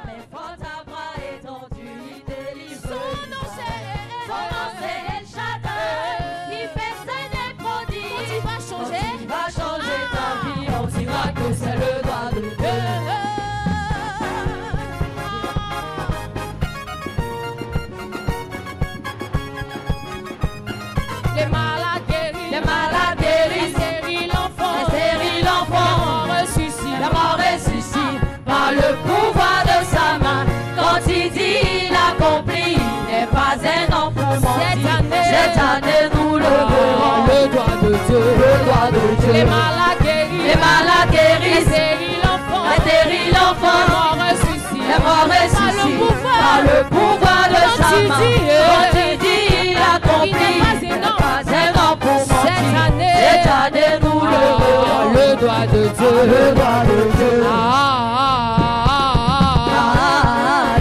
Avec force à bras étendus, il délivre. Son nom c'est El Shaddai, qui fait ses prodiges. Quand il va changer, il va changer ta vie, on dira que c'est le doigt de Dieu. les malades guéris, Les malades guéris, les stériles enfants, les stériles enfants, la mort ressuscite par le pouvoir de sa main. Quand il dit il accomplit, il n'est pas un enfant menti. Cette année nous le verrons, le doigt de Dieu, le doigt de Dieu. les malades guéris, Les malades les guéris, stériles enfants, les stériles la enfants, mort ressuscite, la mort ressuscite par le pouvoir de Quand sa il main. dit, Quand il dit il accomplit, il il n'est n'est pas pas un enfant pour cette mentir. année, Cette année nous le verrons, le doigt de Dieu, le doigt de Dieu.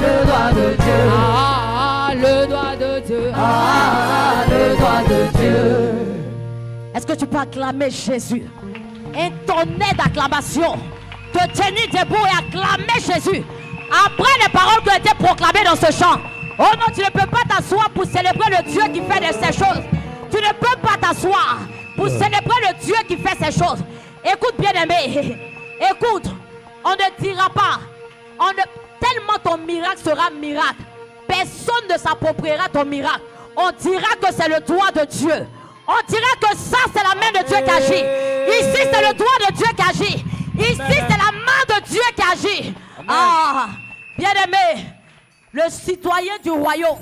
Le doigt de Dieu. le doigt de Dieu, Le doigt de Dieu. Est-ce que tu peux acclamer Jésus? Intonner d'acclamation. Te tenir debout et acclamer Jésus. Après les paroles qui ont été proclamées dans ce chant. Oh non, tu ne peux pas t'asseoir pour célébrer le Dieu qui fait de ces choses. Tu ne peux pas t'asseoir pour célébrer le Dieu qui fait ces choses. Écoute, bien-aimé. Écoute, on ne dira pas. Tellement ton miracle sera miracle. Personne ne s'appropriera ton miracle. On dira que c'est le doigt de Dieu. On dira que ça, c'est la main de Dieu qui agit. Ici, c'est le doigt de Dieu qui agit. Ici, c'est la main de Dieu qui agit. Ah, bien-aimé, le citoyen du royaume,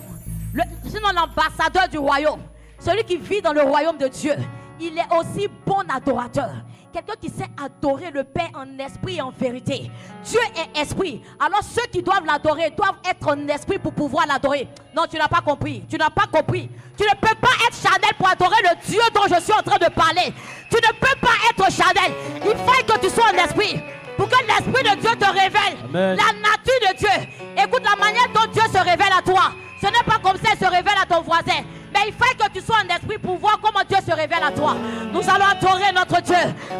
sinon l'ambassadeur du royaume, celui qui vit dans le royaume de Dieu, il est aussi bon adorateur. Quelqu'un qui sait adorer le Père en esprit et en vérité. Dieu est esprit. Alors ceux qui doivent l'adorer doivent être en esprit pour pouvoir l'adorer. Non, tu n'as pas compris. Tu n'as pas compris. Tu ne peux pas être charnel pour adorer le Dieu dont je suis en train de parler. Tu ne peux pas être charnel. Il faut que tu sois en esprit. Pour que l'esprit de Dieu te révèle. Amen. La nature de Dieu. Écoute la manière dont Dieu se révèle à toi. Ce n'est pas comme ça qu'il se révèle à ton voisin. Mais il faut que tu sois en esprit pour voir comment Dieu se révèle à toi. Nous allons adorer notre Dieu.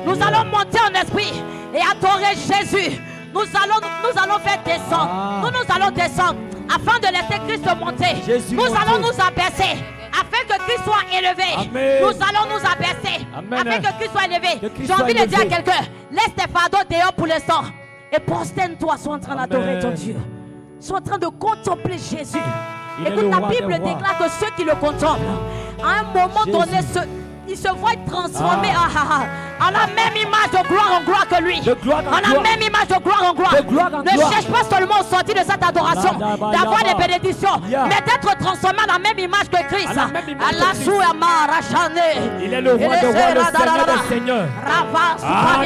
Nous allons monter en esprit et adorer Jésus. Nous allons faire descendre. Nous allons descendre afin de laisser Christ monter. Jésus nous monter. allons nous abaisser afin que Christ soit élevé. Amen. Nous allons nous abaisser Amen. afin que Christ soit élevé. Que Christ J'ai soit envie de dire à élevé. quelqu'un, laisse tes fardeaux dehors pour l'instant et prosterne-toi, sois en train d'adorer ton Dieu. Sois en train de contempler Jésus. Il est Écoute, le la roi Bible des rois. déclare que ceux qui le contemplent, à un moment Jésus. donné, ils se voient transformés en la même image de gloire en gloire que lui. De gloire en En la gloire. même image de gloire en gloire. De gloire en Ne gloire. cherche pas seulement au sortir de cette adoration d'avoir des bénédictions, Yeah. mais d'être transformé à la même image que Christ. À la même image À que la Christ. souama Il est le roi des rois, le Seigneur des seigneurs.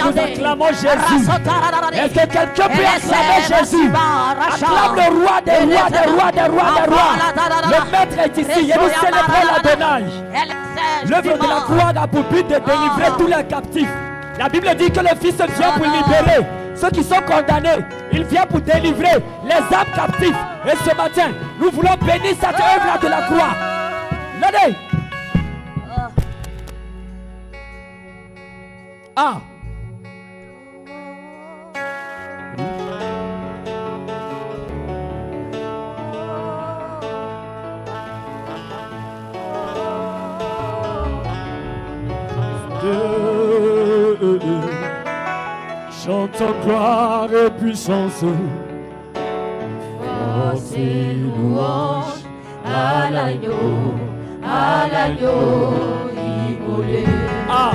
Nous acclamons Jésus. Est-ce que quelqu'un peut acclamer Jésus? Acclame le roi des rois, des rois, des rois, des rois. Le maître est ici et nous célébrons l'Adonai. L'œuvre de la croix a pour but de délivrer tous les captifs. La Bible dit que le Fils vient pour libérer ceux qui sont condamnés. Il vient pour délivrer les âmes captifs. Et ce matin, nous voulons bénir cette œuvre de la croix. L'année. Ah. Chantons gloire et puissance, force et louange à l'agneau immolé. Ah.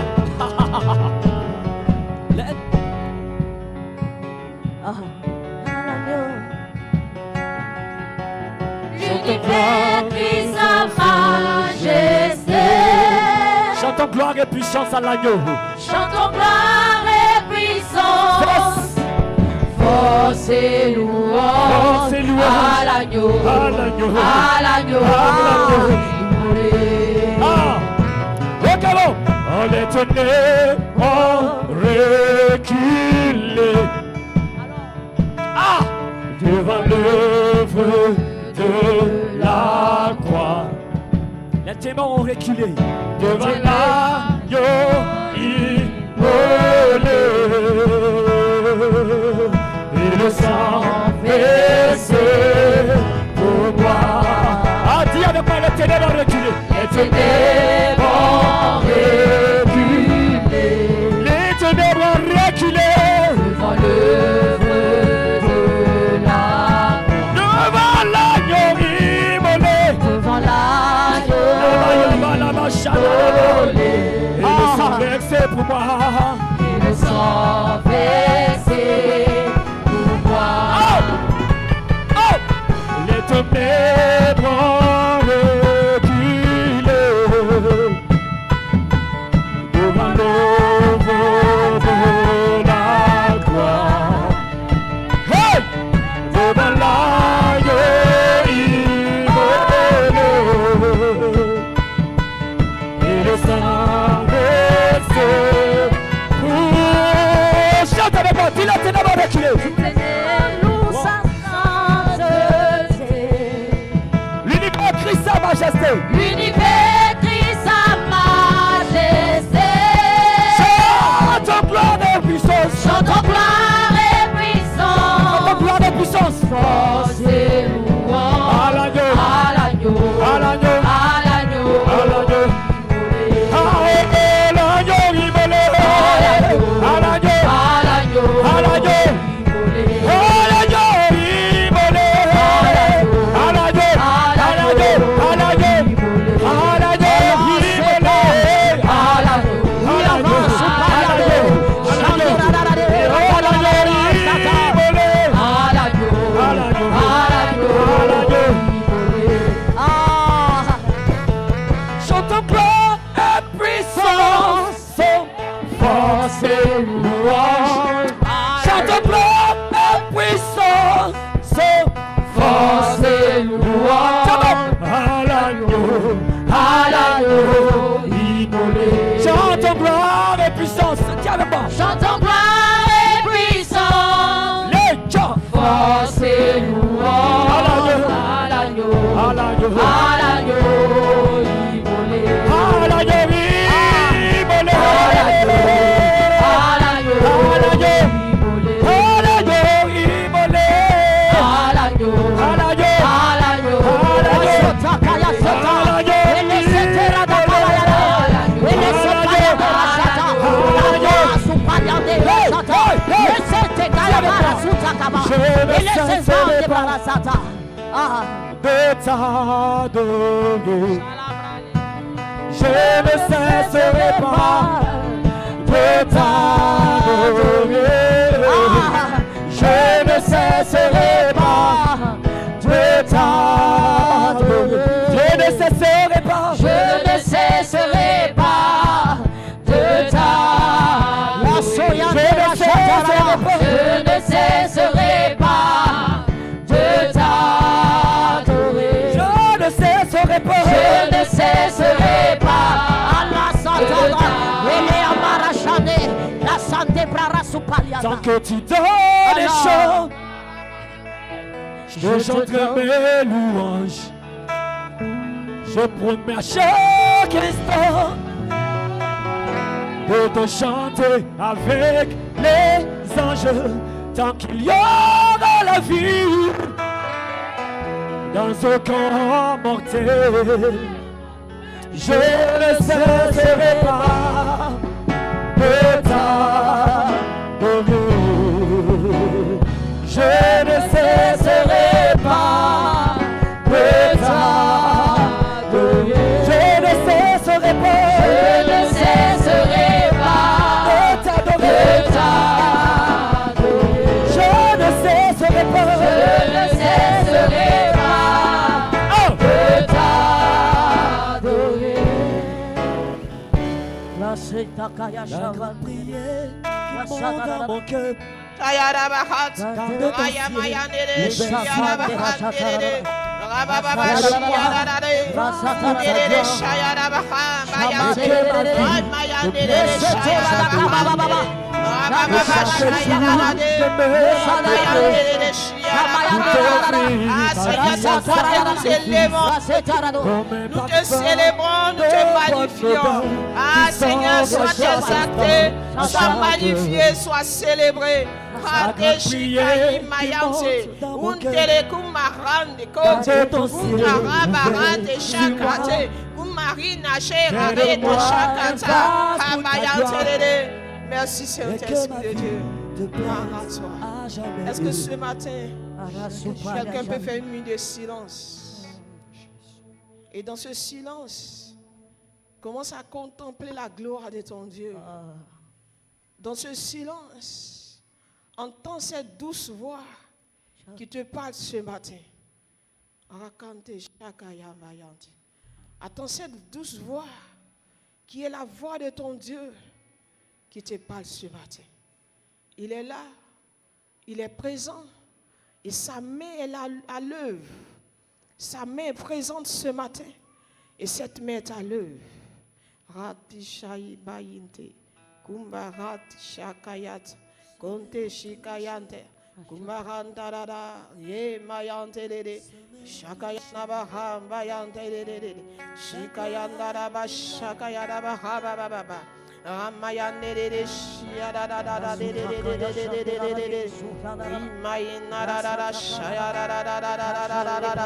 L'univers crie sa majesté. Chantons gloire et puissance à l'agneau. Chantons gloire et puissance. Force et louange Force et louange à l'agneau. à l'agneau. À l'agneau. Immolé. Ah. Regardons. On est étonné, on reculé. Ah. Devant l'œuvre de la croix. Les témoins ont reculé. Devant l'agneau immolé. Et le sang Et le sang versé pour moi. Les ténèbres reculées devant l'œuvre de la gloire. Hey! Devant l'agneau immolé et le sang versé pour... Chante avec moi, dis les ténèbres reculées. Sa majesté. L'univers crie sa majesté. Chante gloire et puissance. Chante gloire et puissance. Chante gloire et puissance. Force et louange. À l'agneau. À l'agneau. À l'agneau. À l'agneau. À l'agneau. À l'agneau immolé. À l'agneau. À l'agneau. À l'agneau. Chantons gloire et puissance. Les gens. Force et louange. À l'agneau. À l'agneau. À l'agneau immolé. À l'agneau immolé. À l'agneau immolé. À l'agneau immolé. À l'agneau. À l'agneau. À l'agneau. De t'adorer, je ne cesserai pas de t'adorer, je ne cesserai pas de t'adorer, je ne cesserai pas, je ne cesserai pas de t'adorer, je ne cesserai pas de t'adorer, je ne cesserai pas, je ne cesserai pas. Allah s'entendra, la santé prara supaliata. Tant que tu donnes les chants, je chanterai mes louanges. Je promets à chaque instant de te chanter avec les anges. Tant qu'il y aura la vie dans ce corps mortel, je ne cesserai pas de t'adorer. Je ne cesserai pas de t'adorer. Je ne cesserai pas. Je ne cesserai pas de t'adorer. Je ne cesserai pas. Je ne cesserai pas de t'adorer. La grande prière qui monte dans mon cœur. Nous te célébrons, nous te magnifions. Ah Seigneur, sois exalté, sois magnifié, sois célébré. Merci Saint-Esprit de Dieu. Est-ce que ce matin, quelqu'un peut faire une minute de silence? Et dans ce silence, commence à contempler la gloire de ton Dieu. dans ce silence, entends cette douce voix qui te parle ce matin. Attends cette douce voix qui est la voix de ton Dieu qui te parle ce matin. Il est là, il est présent et sa main est à l'œuvre. Sa main est présente ce matin et cette main est à l'œuvre. Rati shai bayinte, kumbarat shakayat, konte shikayante, kumbarantarada, ye mayante dede, shakayana bayante dede, shikayandara ba shakayada ba baba. Ramayane de shiada da da da de Imayina da da da shayada da da da da da da da da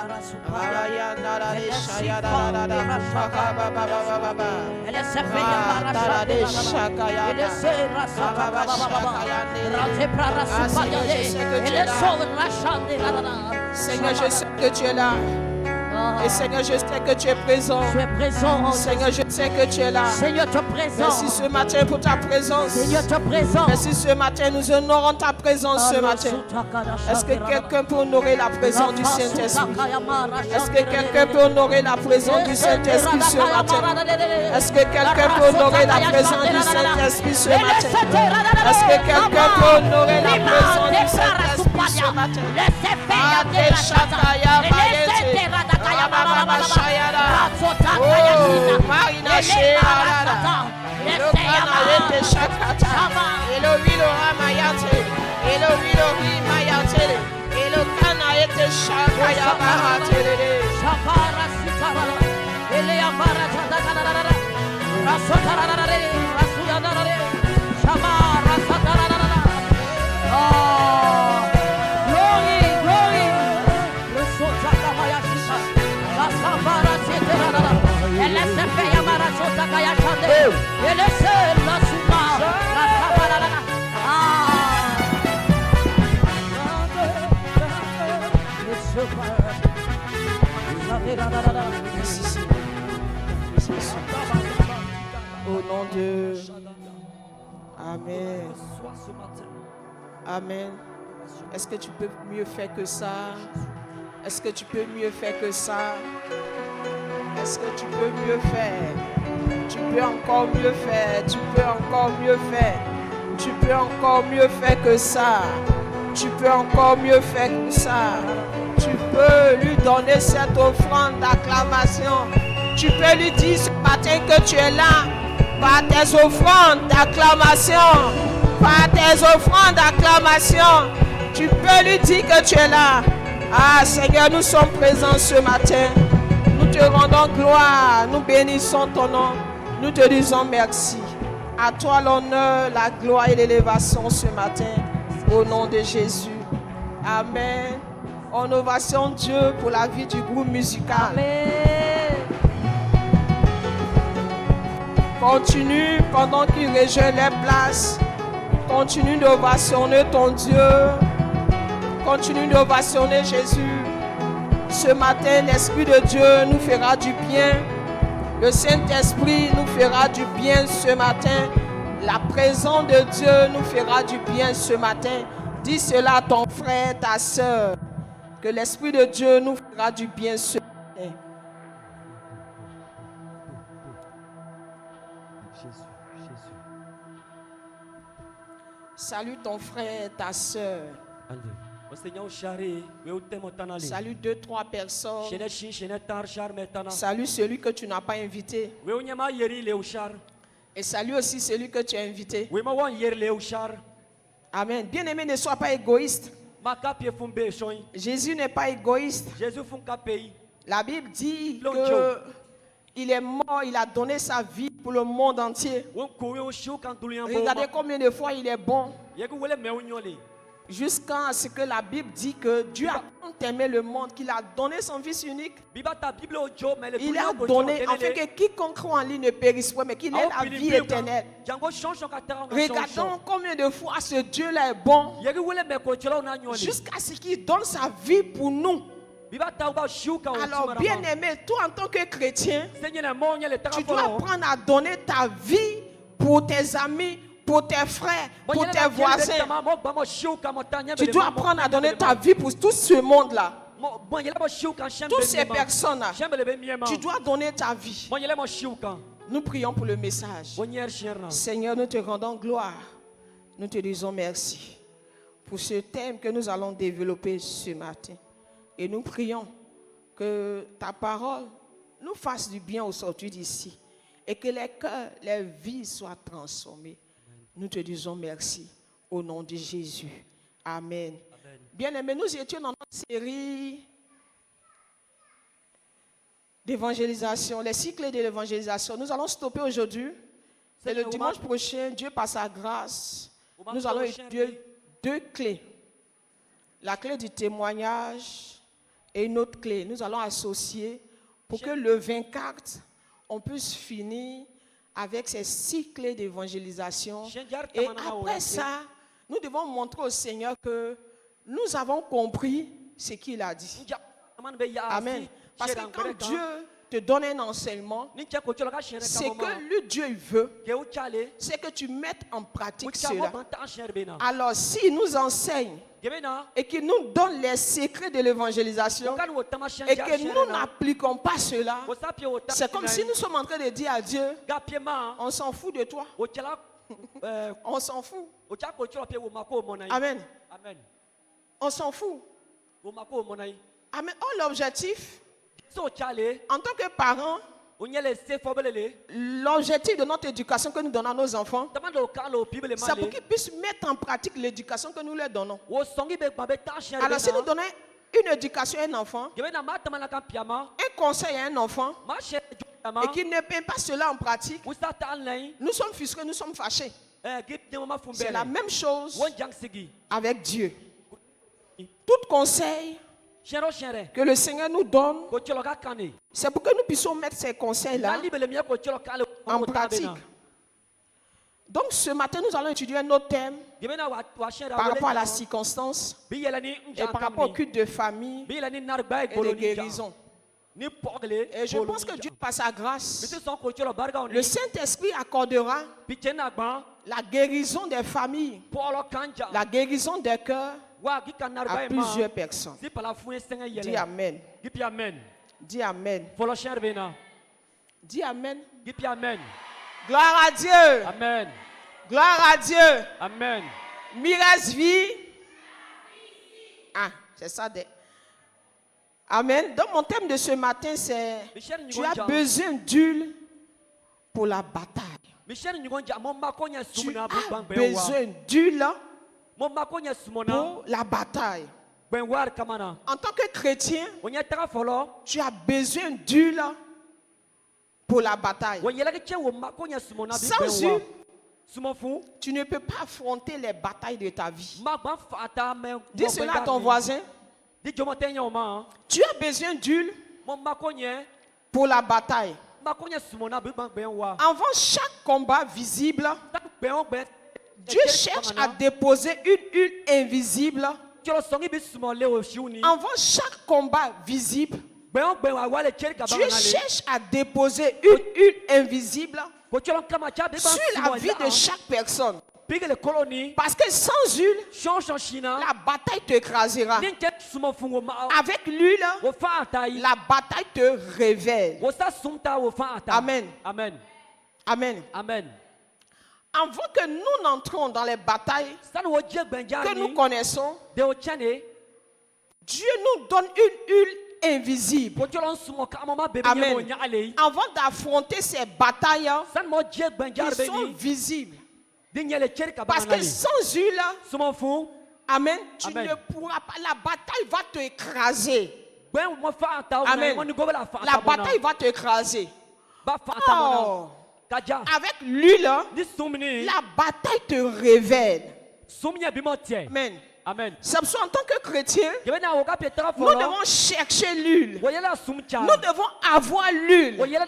Ramayana da de shayada da da da Elle est séparée de shakaya. Elle est Seigneur, je sais que tu es là. Et Seigneur, je sais que tu es présent. Tu es présent. Seigneur, je sais que tu es là. Seigneur, tu es présent. Merci ce matin pour ta présence. Seigneur, tu es présent. Merci ce matin, nous honorons ta présence ce matin. Est-ce que quelqu'un peut honorer la présence du Saint-Esprit? Est-ce que quelqu'un peut honorer la présence du Saint-Esprit ce matin? Est-ce que quelqu'un peut honorer la présence du Saint-Esprit ce matin? Est-ce que quelqu'un peut honorer la présence du Saint-Esprit ce matin? Marina Shea, Elohim Shakata, Elohim Ramayate, Elohim Mayate, Elohim Shakaya Bahate, Shapara Sitara, Elia Barata, Rasotara, Rasuyadara, Shamara Satara. Oh, glory, glory. Rasotaka Mayashisa, Rasabara Sitara. Elle est fait Yamara Sotakaya Chande. Elle est seule la Suma. Rasabara. Au nom de Amen. Amen. Est-ce que tu peux mieux faire que ça? Est-ce que tu peux mieux faire que ça? Est-ce que tu peux mieux faire? Tu peux encore mieux faire. Tu peux encore mieux faire. Tu peux encore mieux faire que ça. Tu peux encore mieux faire que ça. Tu peux lui donner cette offrande d'acclamation. Tu peux lui dire ce matin que tu es là. Par tes offrandes d'acclamation. Par tes offrandes d'acclamation. Tu peux lui dire que tu es là. Ah Seigneur, nous sommes présents ce matin. Nous te rendons gloire. Nous bénissons ton nom. Nous te disons merci. À toi l'honneur, la gloire et l'élévation ce matin. Au nom de Jésus. Amen. En ovation Dieu pour la vie du groupe musical. Amen. Continue pendant qu'il rejoint les places. Continue d'ovationner ton Dieu. Continue d'ovationner Jésus. Ce matin, l'Esprit de Dieu nous fera du bien. Le Saint-Esprit nous fera du bien ce matin. La présence de Dieu nous fera du bien ce matin. Dis cela à ton frère, ta soeur. Que l'Esprit de Dieu nous fera du bien ce matin. Salue ton frère, ta soeur. Salue 2-3 personnes. Salue celui que tu n'as pas invité. Et salue aussi celui que tu as invité. Amen. Bien-aimé, ne sois pas égoïste. Jésus n'est pas égoïste. La Bible dit qu'il est mort, il a donné sa vie pour le monde entier. Regardez combien de fois il est bon. Jusqu'à ce que la Bible dit que Dieu a tant aimé le monde qu'il a donné son Fils unique. Il a donné afin que quiconque croit en lui ne périsse pas, mais qu'il ait la vie éternelle. Regardons combien de fois ce Dieu-là est bon. Jusqu'à ce qu'il donne sa vie pour nous. Alors bien aimé, toi en tant que chrétien, tu dois apprendre à donner ta vie pour tes amis, pour tes frères, pour tes voisins. Tu dois apprendre à donner ta vie pour tout ce monde-là. Toutes ces personnes-là, tu dois donner ta vie. Nous prions pour le message. Seigneur, nous te rendons gloire. Nous te disons merci pour ce thème que nous allons développer ce matin. Et nous prions que ta parole nous fasse du bien au sortir d'ici. Et que les cœurs, les vies soient transformées. Nous te disons merci au nom de Jésus. Amen. Bien-aimés, nous étions dans notre série d'évangélisation, les cycles de l'évangélisation. Nous allons stopper aujourd'hui. Et le dimanche prochain, Dieu par sa grâce, nous allons étudier 2 clés. La clé du témoignage et une autre clé. Nous allons associer pour que le 24, on puisse finir avec ces 6 clés d'évangélisation. Et après ça, nous devons montrer au Seigneur que nous avons compris ce qu'il a dit. Amen. Parce que quand Dieu te donne un enseignement, c'est que le Dieu veut, c'est que tu mettes en pratique cela. Alors, s'il nous enseigne et qu'il nous donne les secrets de l'évangélisation et que nous n'appliquons pas cela, c'est comme si nous sommes en train de dire à Dieu, on s'en fout de toi. On s'en fout. Amen. On s'en fout. Amen. Oh, l'objectif, en tant que parents, l'objectif de notre éducation que nous donnons à nos enfants, c'est pour qu'ils puissent mettre en pratique l'éducation que nous leur donnons. Alors, si nous donnons une éducation à un enfant, un conseil à un enfant, et qu'il ne met pas cela en pratique, nous sommes frustrés, nous sommes fâchés. C'est la même chose avec Dieu. Tout conseil que le Seigneur nous donne, c'est pour que nous puissions mettre ces conseils-là en pratique. Donc ce matin, nous allons étudier un autre thème par rapport à la circonstance et par rapport au culte de famille et de guérison. Et je pense que Dieu, par sa grâce, le Saint-Esprit accordera la guérison des familles, la guérison des cœurs à plusieurs personnes. Dis Amen. Dis Amen. Dis Amen. Gloire à Dieu. Amen. Gloire à Dieu. Amen. Mires vie. Ah, c'est ça. Amen. Donc mon thème de ce matin, c'est tu as besoin d'huile pour la bataille. Tu as besoin d'huile pour la bataille. En tant que chrétien, tu as besoin d'huile pour la bataille. Sans huile, tu ne peux pas affronter les batailles de ta vie. Dis cela à ton voisin. Tu as besoin d'huile pour la bataille. Avant chaque combat visible, Dieu cherche à déposer une huile invisible. Avant chaque combat visible, Dieu cherche à déposer une huile invisible sur la vie de chaque personne. Parce que sans huile, la bataille t'écrasera. Avec l'huile, la bataille te révèle. Amen. Amen. Amen. Amen. Avant que nous n'entrons dans les batailles que nous connaissons, Dieu nous donne une huile invisible. Amen. Avant d'affronter ces batailles qui sont visibles. Parce que sans huile, amen, tu ne pourras pas. La bataille va t'écraser. Amen. La bataille va t'écraser. Oh. Avec l'huile, la bataille te révèle. Amen. Amen. C'est pour ça, en tant que chrétien, nous devons chercher l'huile. Nous devons avoir l'huile. L'huile,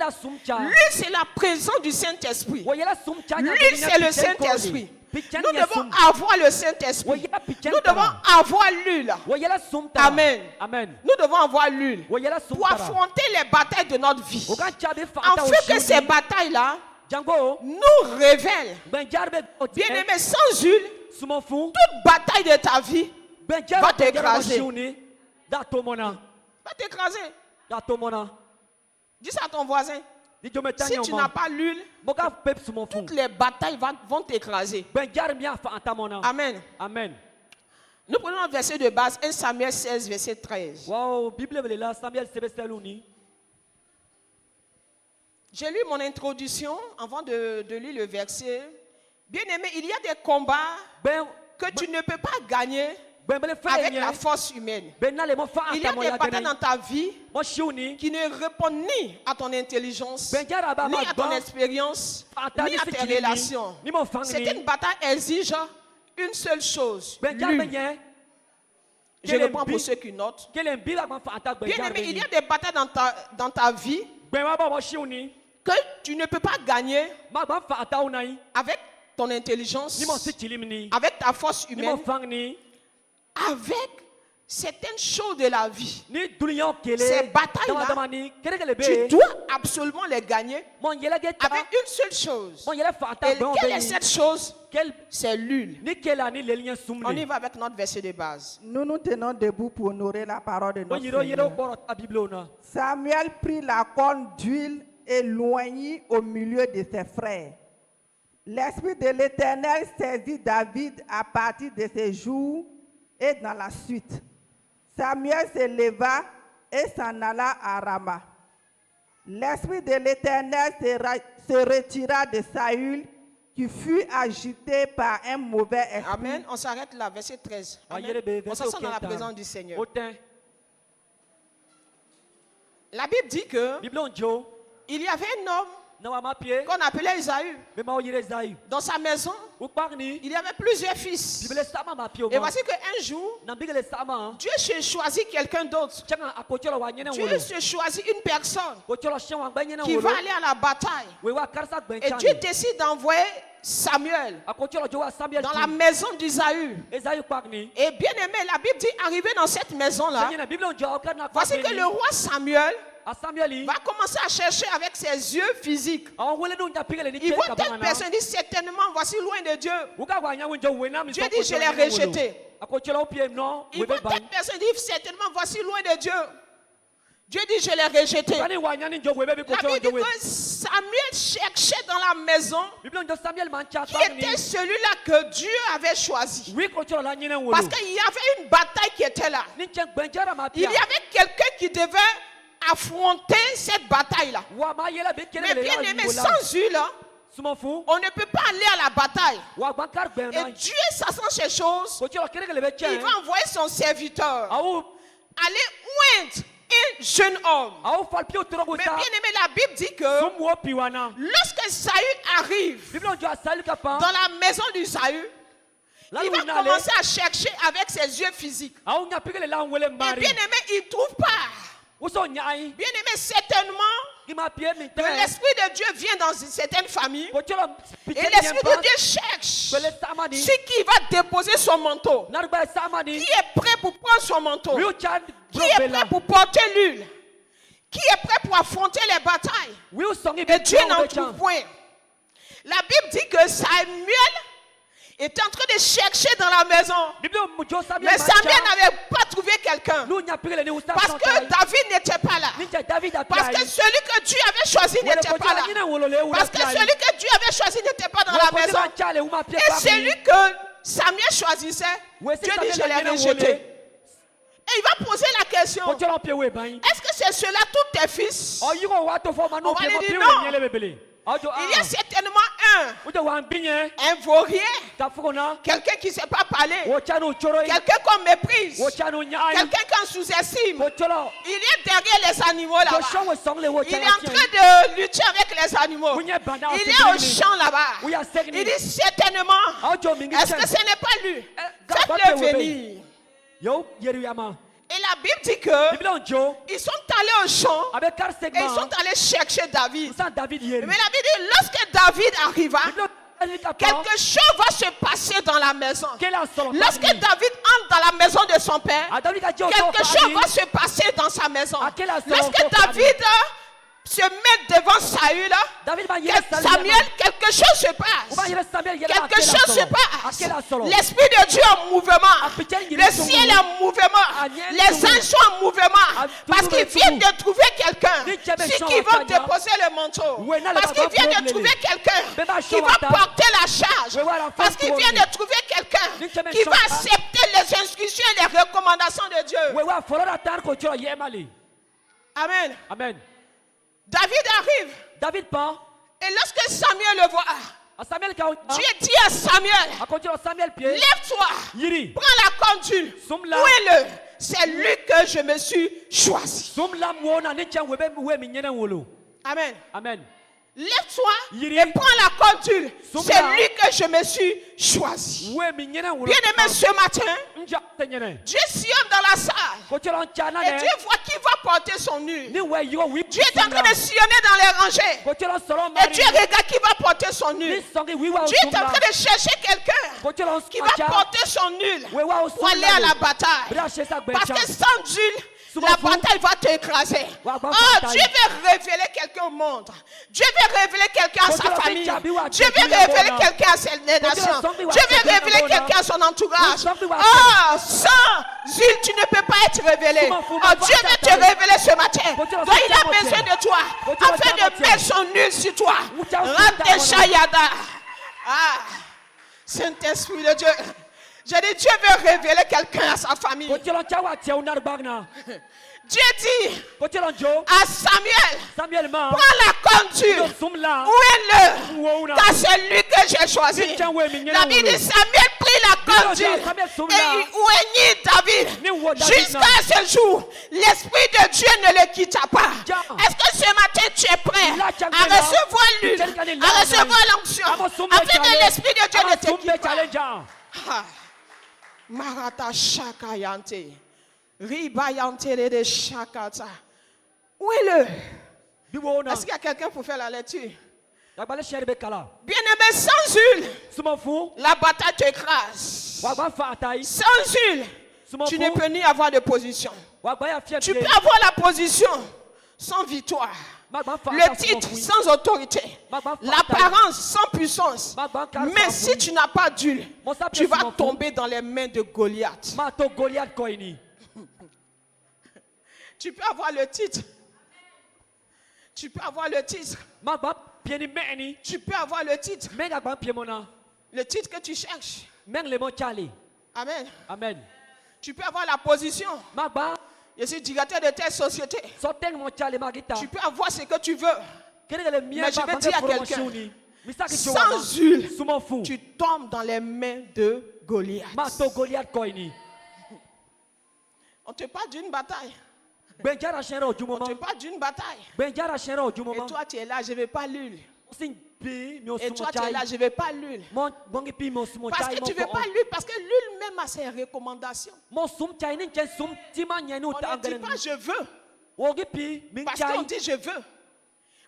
c'est la présence du Saint-Esprit. L'huile, c'est le Saint-Esprit. Nous devons avoir le Saint-Esprit. Nous devons avoir l'huile. Amen. Amen. Nous devons avoir l'huile pour affronter les batailles de notre vie. Afin que ces batailles-là nous révèle, bien-aimé, sans huile, toute bataille de ta vie va t'écraser. Va t'écraser. Dis ça à ton voisin. Si tu n'as pas l'huile, toutes les batailles vont t'écraser. Amen. Amen. Nous prenons un verset de base, 1 Samuel 16, verset 13. J'ai lu mon introduction avant de lire le verset. Bien aimé, il y a des combats que tu ne peux pas gagner avec la force humaine. Il y a des batailles dans ta vie qui ne répondent ni à ton intelligence, ni à ton expérience, ni à tes relations. Cette bataille exige une seule chose. Je le prends pour ceux qui notent. Bien aimé, il y a des batailles dans ta vie que tu ne peux pas gagner avec ton intelligence, avec ta force humaine, avec certaines choses de la vie. Ces batailles-là, tu dois absolument les gagner avec une seule chose. Et quelle est cette chose? C'est l'huile. On y va avec notre verset de base. Nous nous tenons debout pour honorer la parole de notre Seigneur. Samuel prit la corne d'huile et loignit au milieu de ses frères. L'Esprit de l'Éternel saisit David à partir de ces jours et dans la suite. Samuel se leva et s'en alla à Rama. L'Esprit de l'Éternel se retira de Saül, qui fut agité par un mauvais esprit. Amen. On s'arrête là, verset 13. Amen. On s'assoit dans la présence du Seigneur. La Bible dit que il y avait un homme qu'on appelait Isaü. Dans sa maison, il y avait plusieurs fils. Et voici qu'un jour, Dieu se choisit quelqu'un d'autre. Dieu se choisit une personne qui va aller à la bataille. Et Dieu décide d'envoyer Samuel dans la maison d'Isaü. Et bien aimé, la Bible dit, arrivé dans cette maison-là, voici que le roi Samuel va commencer à chercher avec ses yeux physiques. Il voit telle personne, dit certainement, voici loin de Dieu. Dieu dit, je l'ai rejeté. Il voit telle personne, dit certainement, voici loin de Dieu. Dieu dit, je l'ai rejeté. La Bible dit que Samuel cherchait dans la maison qui était celui-là que Dieu avait choisi. Parce qu'il y avait une bataille qui était là. Il y avait quelqu'un qui devait affronter cette bataille-là. Mais bien aimé, sans huile, on ne peut pas aller à la bataille. Et Dieu, sachant ces choses, il va envoyer son serviteur aller oindre un jeune homme. Mais bien aimé, la Bible dit que lorsque Saül arrive dans la maison d'Isaü, il va commencer à chercher avec ses yeux physiques. Et bien aimé, il ne trouve pas. Bien aimé, certainement que l'Esprit de Dieu vient dans certaines familles et l'Esprit de Dieu cherche celui qui va déposer son manteau, qui est prêt pour prendre son manteau, qui est prêt pour porter l'huile, qui est prêt pour affronter les batailles. Et Dieu n'en trouve point. La Bible dit que Samuel était en train de chercher dans la maison. Mais Samuel n'avait pas trouvé quelqu'un. Parce que David n'était pas là. Parce que celui que Dieu avait choisi n'était pas là. Parce que celui que Dieu avait choisi n'était pas dans la maison. Et celui que Samuel choisissait, Dieu dit, je l'ai rejeté. Et il va poser la question, est-ce que c'est cela tous tes fils? On va lui dire non. Il y a certainement un vaurien, quelqu'un qui ne sait pas parler, quelqu'un qu'on méprise, quelqu'un qu'on sous-estime. Il est derrière les animaux là-bas. Il est en train de lutter avec les animaux. Il est au champ là-bas. Il dit certainement, est-ce que ce n'est pas lui? Faites-le venir. Et la Bible dit que ils sont allés au champ et ils sont allés chercher David. Mais la Bible dit lorsque David arriva, quelque chose va se passer dans la maison. Lorsque David entre dans la maison de son père, quelque chose va se passer dans sa maison. Lorsque David se met devant Saül, Samuel, quelque chose se passe. Quelque chose se passe. L'Esprit de Dieu est en mouvement. Le ciel est en mouvement. Les anges sont en mouvement. Parce qu'ils viennent de trouver quelqu'un sur qui vont déposer le manteau. Parce qu'ils viennent de trouver quelqu'un qui va porter la charge. Parce qu'ils viennent de trouver quelqu'un qui va accepter les instructions et les recommandations de Dieu. Amen. Amen. David arrive. David part. Et lorsque Samuel le voit, Dieu dit à Samuel, lève-toi, prends la conduite. Où est-le? C'est lui que je me suis choisi. Amen. Amen. Lève-toi et prends la conduite. C'est lui que je me suis choisi. Bien-aimé, ce matin, Dieu sillonne dans la salle. Et Dieu voit qui va porter son huile. Dieu est en train de sillonner dans les rangées. Et Dieu regarde qui va porter son huile. Dieu est en train de chercher quelqu'un qui va porter son huile pour aller à la bataille. Parce que sans huile, la bataille va t'écraser. Oh, Dieu veut révéler quelqu'un au monde. Dieu veut révéler quelqu'un à sa famille. Dieu veut révéler quelqu'un à ses nations. Dieu veut révéler quelqu'un à son entourage. Oh, sans huile, tu ne peux pas être révélé. Oh, Dieu veut te révéler ce matin. Donc, il a besoin de toi afin de mettre son huile sur toi. Rante Shayada. Ah, Saint-Esprit de Dieu. J'ai dit, Dieu veut révéler quelqu'un à sa famille. Dieu dit à Samuel, prends la conduite. Où est-le? Car c'est lui que j'ai choisi. La Bible dit, Samuel prit la conduite et oignit David. Jusqu'à ce jour, l'Esprit de Dieu ne le quitta pas. Est-ce que ce matin tu es prêt à recevoir l'huile, à recevoir l'onction, afin que l'Esprit de Dieu ne te quitte pas? Marata Shakayante. Ribayante de Shakata. Où est-le? Est-ce qu'il y a quelqu'un pour faire la lecture? Bien-aimé, sans huile, la bataille t'écrase. Sans huile, tu ne peux ni avoir de position. Tu peux avoir la position sans victoire. Le titre sans autorité, l'apparence sans puissance. Mais si tu n'as pas d'huile, tu vas tomber dans les mains de Goliath. Tu peux avoir le titre. Tu peux avoir le titre. Tu peux avoir le titre. Le titre que tu cherches. Amen. Amen. Tu peux avoir la position. Je suis directeur de telle société. Tu peux avoir ce que tu veux. Mais je vais dire à quelqu'un, sans huile, tu tombes dans les mains de Goliath. On te parle d'une bataille. On te parle d'une bataille. Et toi tu es là, je ne veux pas l'huile. Et toi tu es là, je ne veux pas l'huile. Parce que tu ne veux pas l'huile, parce que l'huile même a ses recommandations. On ne dit pas je veux. Parce qu'on dit je veux.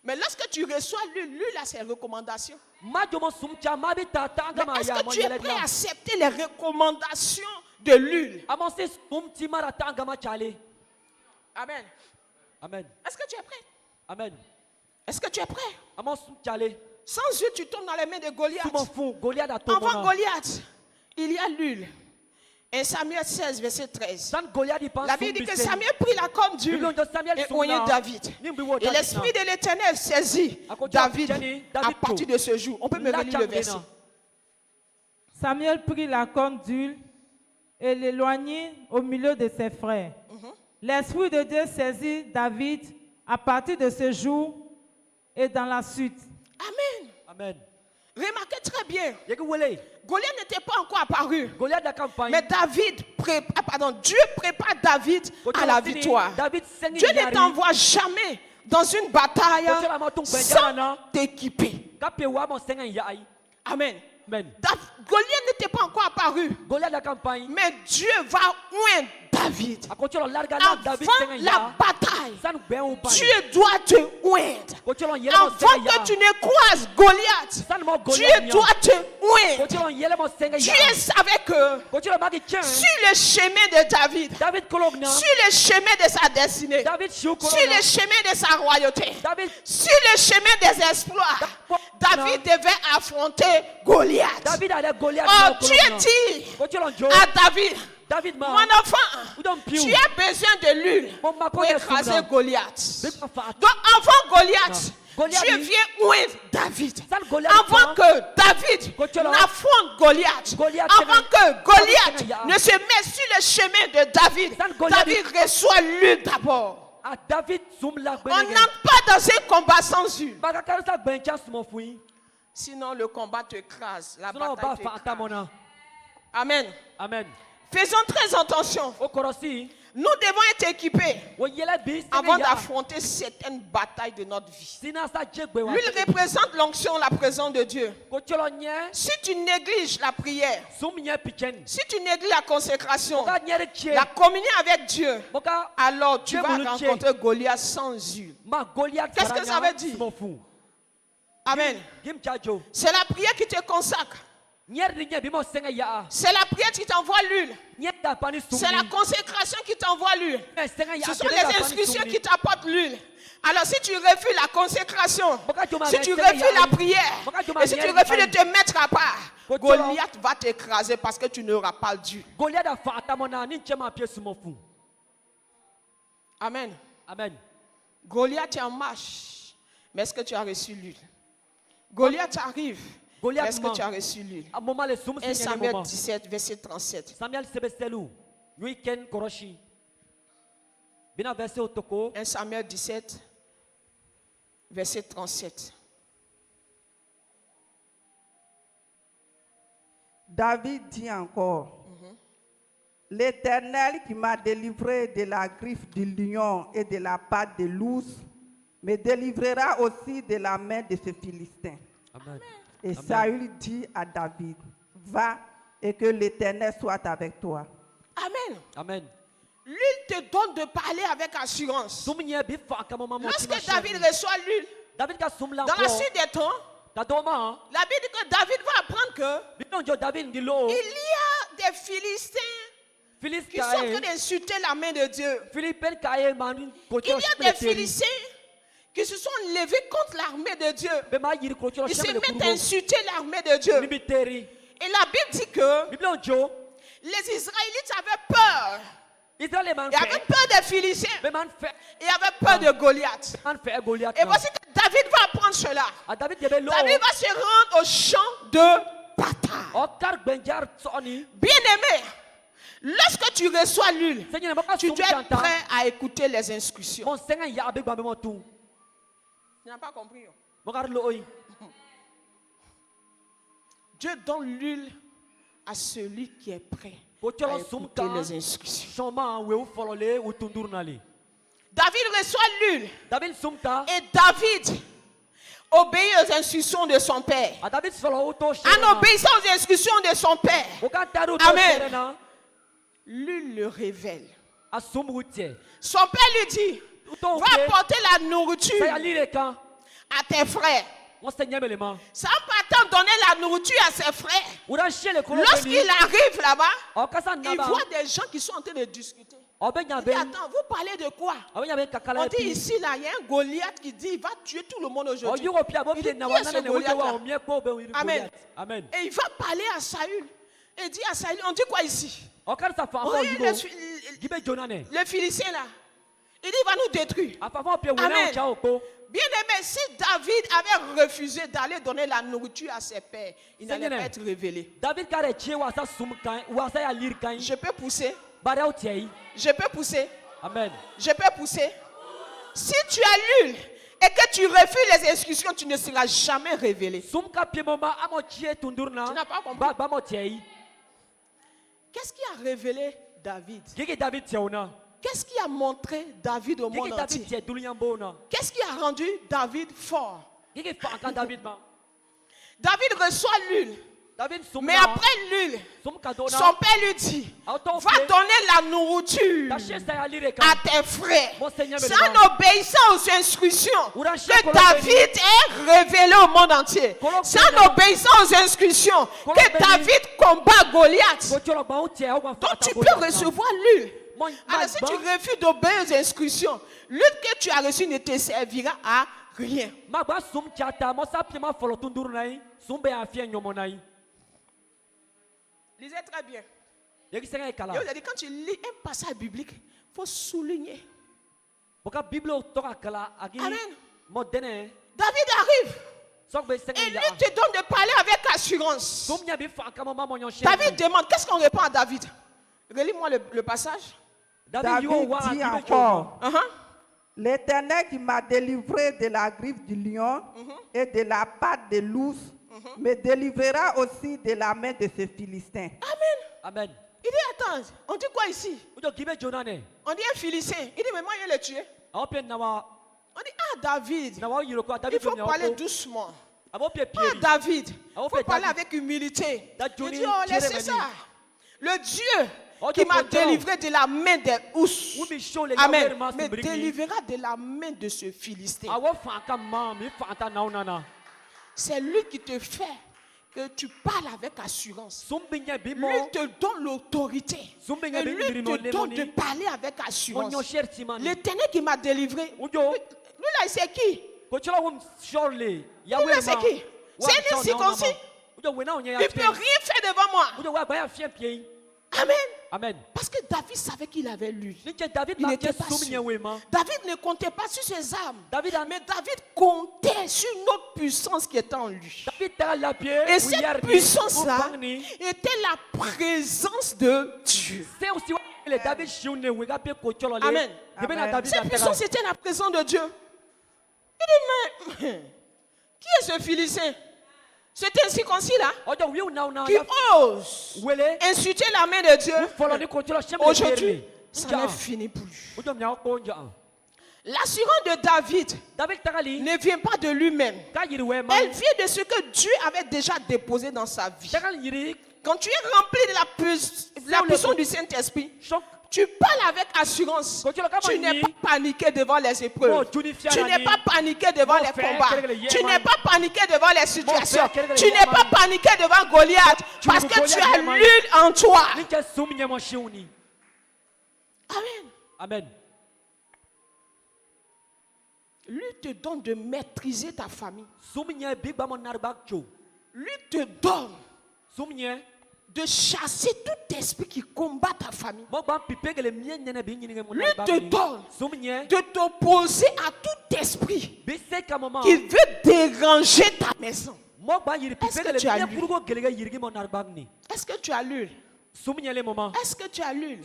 Mais lorsque tu reçois l'huile, l'huile a ses recommandations. Mais est-ce que tu es prêt à accepter les recommandations de l'huile? Amen. Amen. Est-ce que tu es prêt? Amen. Est-ce que tu es prêt? Sans huile, tu tombes dans les mains de Goliath. Avant Goliath, il y a l'huile. Et Samuel 16, verset 13. La Bible dit que Samuel prit la corne d'huile et oignit David. Et l'Esprit de l'Éternel saisit David à partir de ce jour. On peut me relire le verset. Samuel prit la corne d'huile et l'éloignit au milieu de ses frères. L'Esprit de Dieu saisit David à partir de ce jour et dans la suite. Amen. Amen. Remarquez très bien. Goliath n'était pas encore apparu. Mais Dieu prépare David à la victoire. Dieu ne t'envoie jamais dans une bataille sans t'équiper. Amen. Goliath n'était pas encore apparu. Mais Dieu va oindre David. Avant Avant la bataille, Dieu doit te oindre. Avant que tu ne croises Goliath, Dieu doit te oindre. Dieu savait que sur le chemin de David, sur le chemin de sa destinée, sur le chemin de sa royauté, sur le chemin des exploits, David devait affronter Goliath. Oh, Dieu dit à David, mon enfant, tu as besoin de l'huile pour écraser Goliath. Donc avant Goliath, Dieu vient oindre David. Avant que David n'affronte Goliath, avant que Goliath ne se mette sur le chemin de David, David reçoit l'huile d'abord. On n'entre pas dans un combat sans huile. Sinon le combat te écrase, la bataille t'écrase. Amen. Amen. Faisons très attention. Nous devons être équipés avant d'affronter certaines batailles de notre vie. L'huile représente l'onction, la présence de Dieu. Si tu négliges la prière, si tu négliges la consécration, la communion avec Dieu, alors tu vas rencontrer Goliath sans huile. Qu'est-ce que ça veut dire? Amen. C'est la prière qui te consacre. C'est la prière qui t'envoie l'huile. C'est la consécration qui t'envoie l'huile. Ce sont les instructions qui t'apportent l'huile. Alors si tu refuses la consécration, si tu refuses la prière, et si tu refuses de te mettre à part, Goliath va t'écraser parce que tu n'auras pas d'huile. Amen. Amen. Goliath est en marche. Mais est-ce que tu as reçu l'huile? Goliath arrive. Est-ce que tu as reçu l'huile? 1 Samuel 17, verset 37. 1 Samuel 17, verset 37. David dit encore, l'Éternel qui m'a délivré de la griffe du lion et de la patte de l'ours, me délivrera aussi de la main de ce Philistin. Amen. Et Saül dit à David, va et que l'Éternel soit avec toi. Amen. Amen. L'huile te donne de parler avec assurance. Lorsque David reçoit l'huile, dans la suite des temps, la Bible dit que David va apprendre que il y a des Philistins qui sont en train d'insulter la main de Dieu. Il y a des Philistins qui se sont levés contre l'armée de Dieu. Ils se mettent à insulter l'armée de Dieu. Et la Bible dit que les Israélites avaient peur. Ils avaient peur des Philistins. Ils avaient peur de Goliath. Et voici que David va apprendre cela. David va se rendre au champ de bataille. Bien-aimé, lorsque tu reçois l'huile, tu dois être prêt à écouter les instructions. Tu n'as pas compris. Dieu donne l'huile à celui qui est prêt à écouter les instructions. David reçoit l'huile. Et David obéit aux instructions de son père. En obéissant aux instructions de son père. Amen. L'huile le révèle. Son père lui dit, va apporter la nourriture à tes frères. Ça va pas donner la nourriture à ses frères. Lorsqu'il arrive là-bas, il voit des gens qui sont en train de discuter. Il dit, attends, vous parlez de quoi? On dit ici, là, il y a un Goliath qui dit, il va tuer tout le monde aujourd'hui. Il dit, qui est ce Goliath-là? Amen. Amen. Et il va parler à Saül. Il dit à Saül, on dit quoi ici? Oui, le Philistin là. Il dit, il va nous détruire. Amen. Bien aimé, si David avait refusé d'aller donner la nourriture à ses pères, il n'allait pas être révélé. Je peux pousser. Je peux pousser. Amen. Je peux pousser. Si tu as l'huile et que tu refuses les instructions, tu ne seras jamais révélé. Tu n'as pas compris. Qu'est-ce qui a révélé David? Qu'est-ce qui a montré David au monde entier? Qu'est-ce qui a rendu David fort? David reçoit l'huile. Mais après lui, son père lui dit, va donner la nourriture à tes frères. C'est en obéissant aux instructions que David est révélé au monde entier. C'est en obéissant aux instructions que David combat Goliath. Donc tu peux recevoir l'huile. Alors si tu refuses d'obéir aux instructions, l'huile que tu as reçue ne te servira à rien. Lisez très bien. Je vous ai dit, quand tu lis un passage biblique, il faut souligner. Amen. David arrive. Et lui te donne de parler avec assurance. David demande, qu'est-ce qu'on répond à David? Relis-moi le passage. David dit encore, l'Éternel qui m'a délivré de la griffe du lion et de la patte de l'ours me délivrera aussi de la main de ce Philistin. Amen. Amen. Il dit, attends, on dit quoi ici? On dit un Philistin. Il dit, mais moi, il est tué. On dit, David, il faut parler doucement. David, il faut parler avec humilité. Il dit, oh, laissez ça. Le Dieu qui m'a délivré de la main des ours, Amen, me délivrera de la main de ce Philistin. C'est lui qui te fait que tu parles avec assurance. Lui te donne l'autorité. Et lui te donne de parler avec assurance. L'Éternel qui m'a délivré. Lui là, c'est qui? Lui là, c'est qui? C'est un circoncis. Il ne peut rien faire devant moi. Amen. Amen. Parce que David savait qu'il avait lu. Il n'était pas sûr. David ne comptait pas sur ses armes. Mais David comptait sur une autre puissance qui était en lui. Et cette puissance-là était la présence de Dieu. Amen. Cette puissance était la présence de Dieu. Il dit, mais qui est ce Philistin? C'est un circoncis-là qui ose insulter la main de Dieu. Aujourd'hui, ça n'est fini plus. L'assurance de David ne vient pas de lui-même. Elle vient de ce que Dieu avait déjà déposé dans sa vie. Quand tu es rempli de la puissance du Saint-Esprit, tu parles avec assurance. Tu n'es pas paniqué devant les épreuves. Tu n'es pas paniqué devant les combats. Tu n'es pas paniqué devant les situations. Tu n'es pas paniqué devant Goliath. Parce que tu as l'huile en toi. Amen. Amen. Lui te donne de maîtriser ta famille. Lui te donne de chasser tout esprit qui combat ta famille. Lui te donne de t'opposer à tout esprit qui veut déranger ta maison. Est-ce que tu as lu? Est-ce que tu as lu? Est-ce que tu as lu?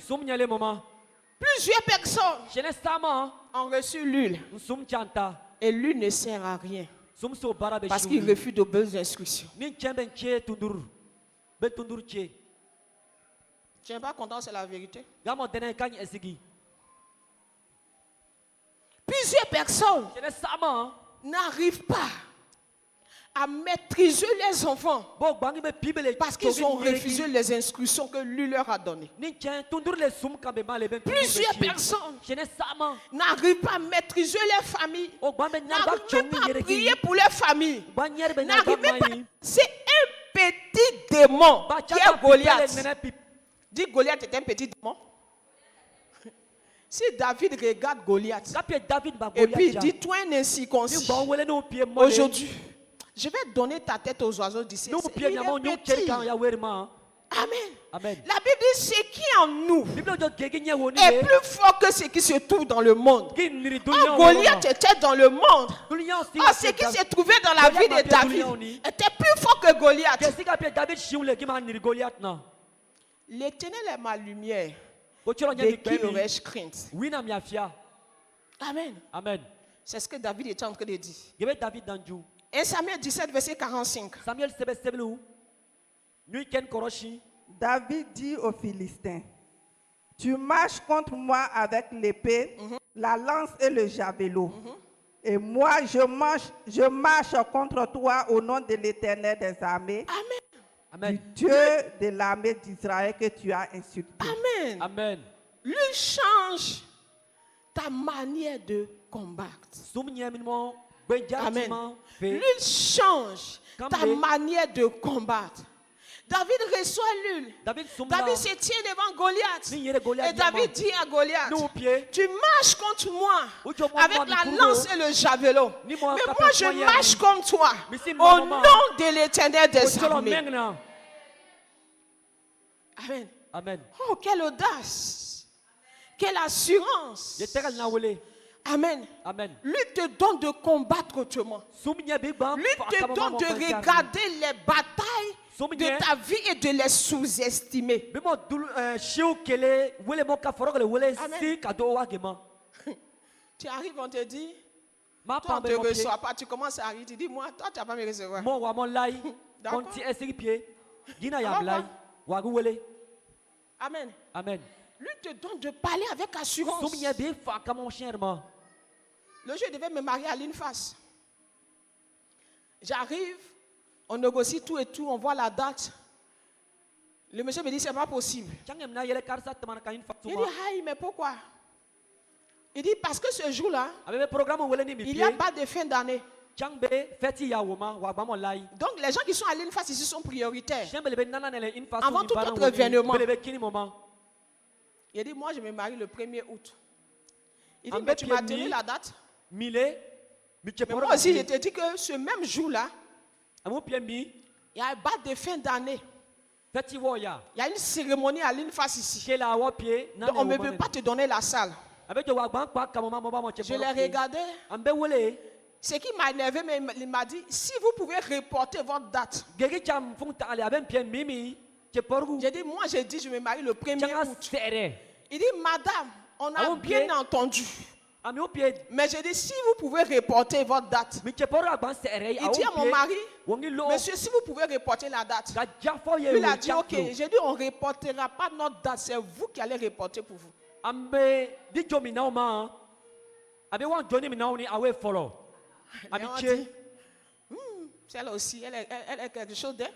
Plusieurs personnes ont reçu l'huile. Et l'huile ne sert à rien. Parce qu'ils refusent de bonnes instructions. Tu n'es pas content, c'est la vérité. Plusieurs personnes n'arrivent pas à maîtriser les enfants parce qu'ils ont refusé les instructions que lui leur a données. Plusieurs personnes n'arrivent pas à maîtriser leur famille, n'arrivent même pas à prier pour leur famille, n'arrivent même pas. C'est un petit démon qui est Goliath. Dis Goliath est un petit démon. Si David regarde Goliath et puis dit toi un incirconcis, aujourd'hui je vais donner ta tête aux oiseaux d'ici. Amen. Amen. La Bible dit ce qui est en nous est plus fort que ce qui se trouve dans le monde. Goliath était dans le monde. Ce qui se trouvait dans la vie de David était plus fort que Goliath. L'Éternel est ma lumière. De qui aurais-je crainte? Amen. Amen. C'est ce que David était en train de dire. 1 Samuel 17, verset 45. David dit aux Philistins, tu marches contre moi avec l'épée, la lance et le javelot. Et moi, je marche contre toi au nom de l'Éternel des armées. Amen. du Dieu de l'armée d'Israël que tu as insulté. Amen. Amen. Lui change ta manière de combattre. Amen. Lui change ta manière de combattre. David reçoit l'huile. David se tient devant Goliath. Et David dit à Goliath, tu marches contre moi avec la lance et le javelot. Mais moi je marche contre toi au nom de l'Éternel des armées. Amen. Amen. Oh, quelle audace. Quelle assurance. Amen. Amen. Lui te donne de combattre autrement. Lui te donne de regarder les batailles de ta vie et de les sous-estimer. Tu arrives, on te dit, toi on ne te reçoit pas, tu commences à arriver, tu dis, moi, toi tu n'as pas me recevoir. Amen. Amen. Lui te donne de parler avec assurance. Le jour je devais me marier à l'Inface. J'arrive, on négocie tout et tout, on voit la date. Le monsieur me dit, c'est pas possible. Il dit, aïe, mais pourquoi? Il dit, parce que ce jour-là, il y a pas de fin d'année. Donc les gens qui sont à l'Inface ici sont prioritaires. Avant tout autre événement. Il dit, moi je me marie le 1er août. Il dit, mais tu m'as tenu la date? Mais moi aussi, je te dis que ce même jour-là, il y a un bal de fin d'année. Il y a une cérémonie à l'Inface ici. Donc on ne peut pas te donner la salle. Je l'ai regardé. Ce qui m'a énervé, mais il m'a dit, si vous pouvez reporter votre date. J'ai dit, moi j'ai dit, je me marie le 1er août. Il dit, madame, on a bien entendu. Mais j'ai dit, si vous pouvez reporter votre date. Il dit à mon mari, monsieur, si vous pouvez reporter la date. Il a dit, ok, j'ai dit, on ne reportera pas notre date, c'est vous qui allez reporter pour vous. Celle aussi, elle est quelque chose d'elle.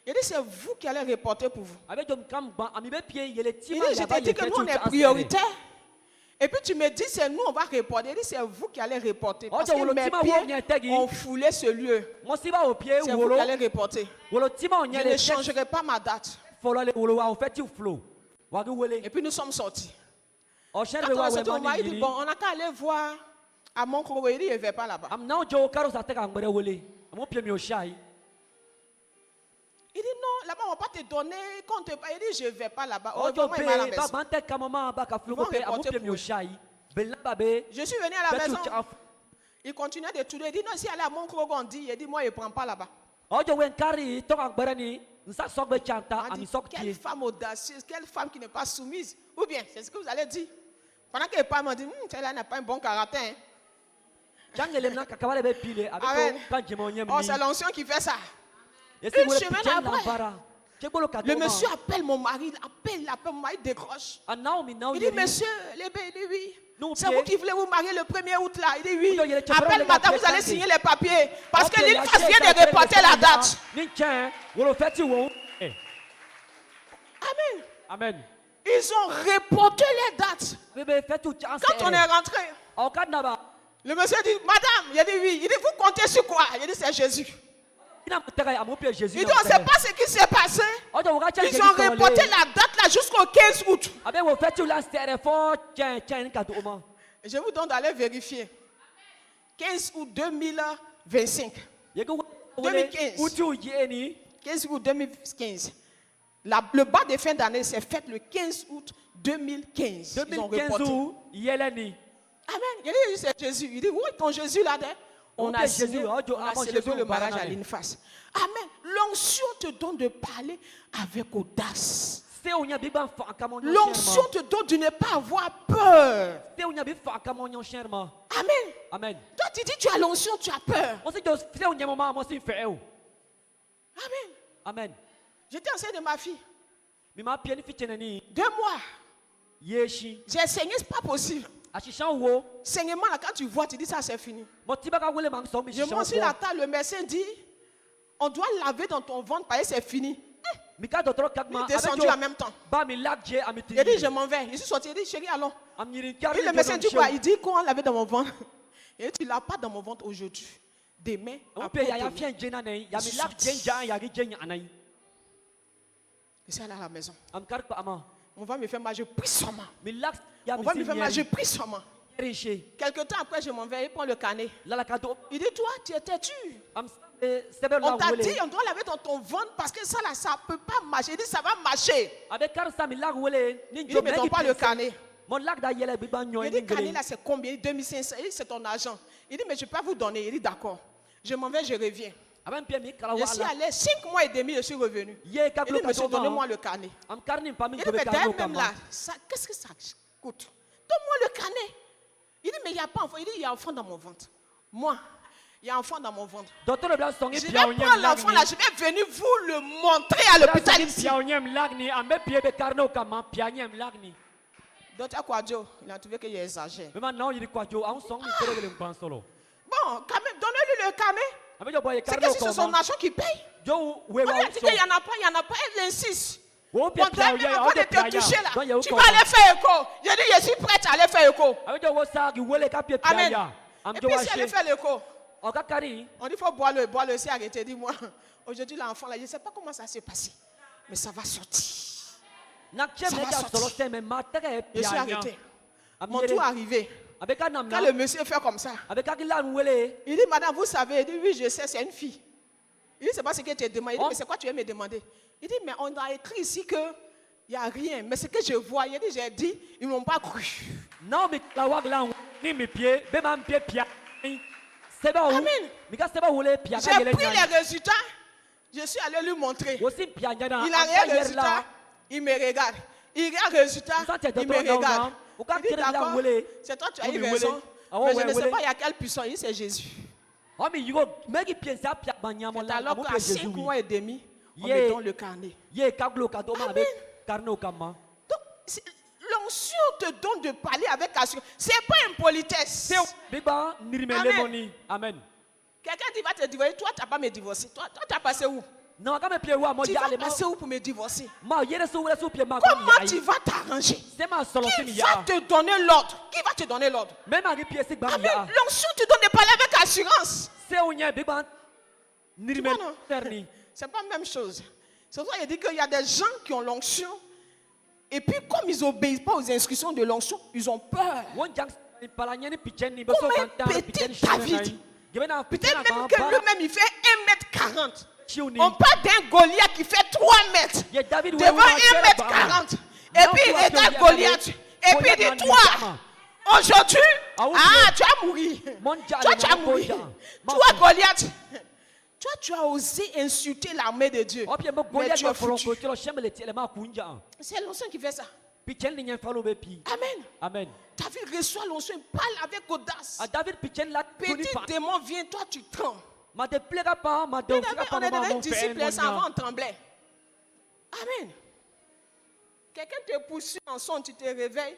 Il dit, c'est vous qui allez reporter pour vous. Il dit, je t'ai dit que nous, on est prioritaire. Et puis tu me dis, c'est nous, on va reporter. Il dit, c'est vous qui allez reporter. Parce que mes pieds ont foulé ce lieu. C'est vous qui allez reporter. Je ne changerai pas ma date. Et puis nous sommes sortis. Quand on a sorti, on m'a dit, bon, on n'a qu'à aller voir à mon Congo. Il dit, il ne va pas là-bas. Il dit non, là-bas on ne va pas te donner compte. Il dit je ne vais pas là-bas. Je suis venu à la maison. Il continuait de tourner. Il dit non, si elle est à mon Krogondi, il dit moi je ne prends pas là-bas. Quelle femme audacieuse, quelle femme qui n'est pas soumise. Ou bien, c'est ce que vous allez dire. Pendant que les femmes m'ont dit, celle-là n'a pas un bon caractère. Oh, c'est l'onction qui fait ça. Une semaine après, le monsieur appelle mon mari, il appelle mon mari, décroche. Il dit, monsieur, il dit oui. C'est vous qui voulez vous marier le 1er août là. Il dit oui. Appelle madame, vous allez signer les papiers. Parce que l'Inface vient de reporter la date. Amen. Amen. Ils ont reporté les dates. Quand on est rentré, le monsieur dit, madame, il dit oui. Il dit, vous comptez sur quoi? Il dit, c'est Jésus. Il dit, on ne sait pas ce qui s'est passé. Ils ont reporté la date là jusqu'au 15 août. Je vous donne d'aller vérifier. 15 août 2025. 2015. 15 août 2015. Le bas de fin d'année s'est fait le 15 août 2015. Ils ont reporté. Amen. Il dit, c'est Jésus. Il dit, où est ton Jésus là-dedans? On a célébré le mariage à l'Inface. Amen. L'onction te donne de parler avec audace. L'onction te donne de ne pas avoir peur. Amen. Amen. Toi, tu dis tu as l'onction, tu as peur. Amen. Amen. J'étais enceinte de ma fille. 2 mois. J'ai saigné, c'est pas possible. Saignement là, quand tu vois, tu dis ça c'est fini. Je monte sur la table, le médecin dit, on doit laver dans ton ventre parce que c'est fini. Il est descendu en même temps. Il a dit, je m'en vais. Je suis sorti, il a dit, chérie, allons. Et le médecin dit quoi? Il dit qu'on l'avait dans mon ventre. Il dit, tu ne l'as pas dans mon ventre aujourd'hui. Demain, après demain. Je suis allé à la maison. On va me faire mal, je prie sûrement. On va me faire mal, je prie sûrement. Quelque temps après, je m'en vais, il prend le carnet. Il dit, toi, tu es têtu. On t'a dit, on doit laver dans ton ventre parce que ça, là, ça ne peut pas marcher. Il dit, ça va marcher. Il dit, mais donne pas le carnet. Il dit, le carnet, là, c'est combien? Il dit, 2500. Il dit, c'est ton argent. Il dit, mais je peux pas vous donner. Il dit, d'accord. Je m'en vais, je reviens. Je suis allé 5 mois et demi, je suis revenu. Il dit, monsieur, donnez-moi le carnet. Il dit, mais même là, qu'est-ce que ça coûte? Donne-moi le carnet. Il dit, mais il n'y a pas enfant. Il dit, il y a enfant dans mon ventre. Moi, il y a enfant dans mon ventre. Je vais prendre l'enfant là, je vais venir vous le montrer à l'hôpital ici. Docteur Kwadjo, il a trouvé qu'il exagère. Bon, quand même, donnez-lui le carnet. C'est que si c'est son argent qui paye. On lui a dit qu'il n'y en a pas, il insiste. On doit même avant de te toucher là. Tu vas aller faire écho. Je dis, je suis prête à aller faire écho. Amen. Et puis si elle allait faire l'écho, on dit, il faut boire le c'est arrêté. Dis-moi, aujourd'hui l'enfant là, je ne sais pas comment ça s'est passé. Mais ça va sortir. Ça va sortir. Je suis arrêté. Mon tour est arrivé. Quand le monsieur fait comme ça, il dit, madame, vous savez, il dit, oui, je sais, c'est une fille. Il dit, c'est pas ce que tu as demandé. Il dit, mais c'est quoi tu veux me demander? Il dit, mais on a écrit ici qu'il n'y a rien. Mais ce que je vois, il dit, j'ai dit, ils ne m'ont pas cru. Non, mais amen. J'ai pris les résultats. Je suis allé lui montrer. Il a rien résultat. Il me regarde. Il a résultat. Il me regarde. Il dit, d'accord, c'est toi, tu as eu raison. Mais je ne sais pas il y a quelle puissance. Il dit, c'est Jésus. Alors qu'à 5 mois et demi, on me donne le carnet. Amen. Donc, l'onction te donne de parler avec assurance. Ce n'est pas une politesse. Amen. Amen. Quelqu'un dit, va te divorcer. Toi, tu n'as pas me divorcer. Toi, tu as passé où? Tu vas passer où pour me divorcer? Comment tu vas t'arranger? Qui va te donner l'ordre? Qui va te donner l'ordre? Amen. L'onction te donne de parler avec assurance. C'est pas la même chose. C'est pour ça qu'il dit qu'il y a des gens qui ont l'onction. Et puis comme ils n'obéissent pas aux instructions de l'onction, ils ont peur. Comme un petit David. Peut-être même que lui-même il fait 1m40. On parle d'un Goliath qui fait 3 mètres. Devant 1m40. Et puis il regarde Goliath. Et puis il dit, toi, aujourd'hui, tu as mouru. Toi, tu as mouru. Toi, Goliath. Toi, tu as osé insulter l'armée de Dieu. Mais tu es foutu. C'est l'onction qui fait ça. Amen. Amen. David reçoit l'onction, il parle avec audace. Petit démon vient, toi tu trembles. On est des disciples, ça avant on tremblait. Amen. Quelqu'un te pousse en son, tu te réveilles.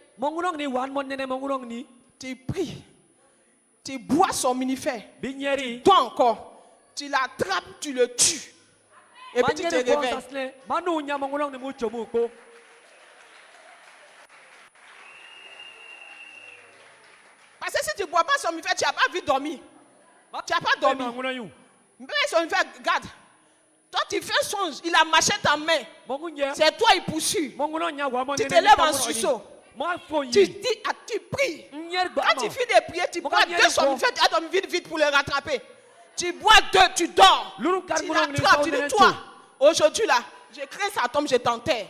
Tu pries. Tu bois son minifère. Toi encore. Tu l'attrapes, tu le tues. Et puis tu te réveilles. Parce que si tu ne bois pas son somnifère, tu n'as pas vu dormir. Tu n'as pas dormi. Mais son somnifère, regarde. Toi, tu fais un songe, il a machette en main. C'est toi, il poursuit. Tu te lèves en sursaut. Tu dis, tu pries. Quand tu finis de prier, tu bois 2 somnifères, tu as dormi vite pour le rattraper. Tu bois 2, tu dors. Tu l'attrapes, tu dis, toi, aujourd'hui là, je crée sa tombe, je t'enterre.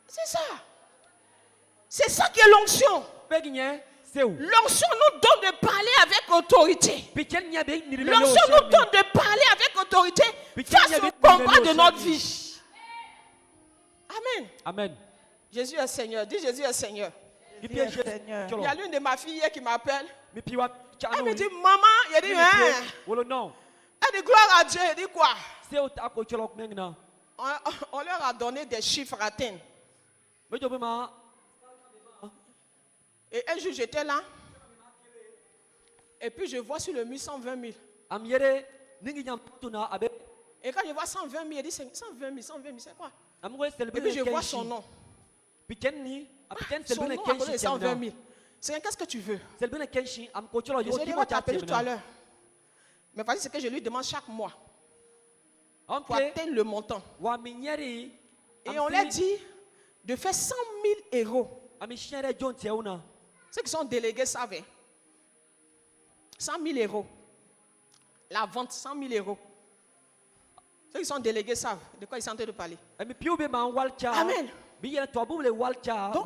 C'est ça. C'est ça qui est l'onction. L'onction nous donne de parler avec autorité. L'onction nous donne de parler avec autorité face au combat de notre vie. Amen. Amen. Jésus est Seigneur. Dis Jésus est Seigneur. Il y a l'une de ma filles qui m'appelle. Elle me dit, maman, il dit, hein? Elle dit, gloire à Dieu. Elle dit quoi? On leur a donné des chiffres à atteindre. Et un jour, j'étais là. Et puis, je vois sur le mur 120 000. Et quand je vois 120 000, il dit 120 000, 120 000, c'est quoi? Et puis je vois son nom. Son nom à côté de 120 000. C'est qu'est-ce que tu veux? Je lui vais t'appeler tout à l'heure. Mais vas-y, c'est que je lui demande chaque mois. Pour atteindre le montant. Et on leur dit de faire 100 000 euros. Ceux qui sont délégués savent. 100 000 euros. La vente, 100 000 euros. Ceux qui sont délégués savent de quoi ils sont en train de parler. Amen. Donc,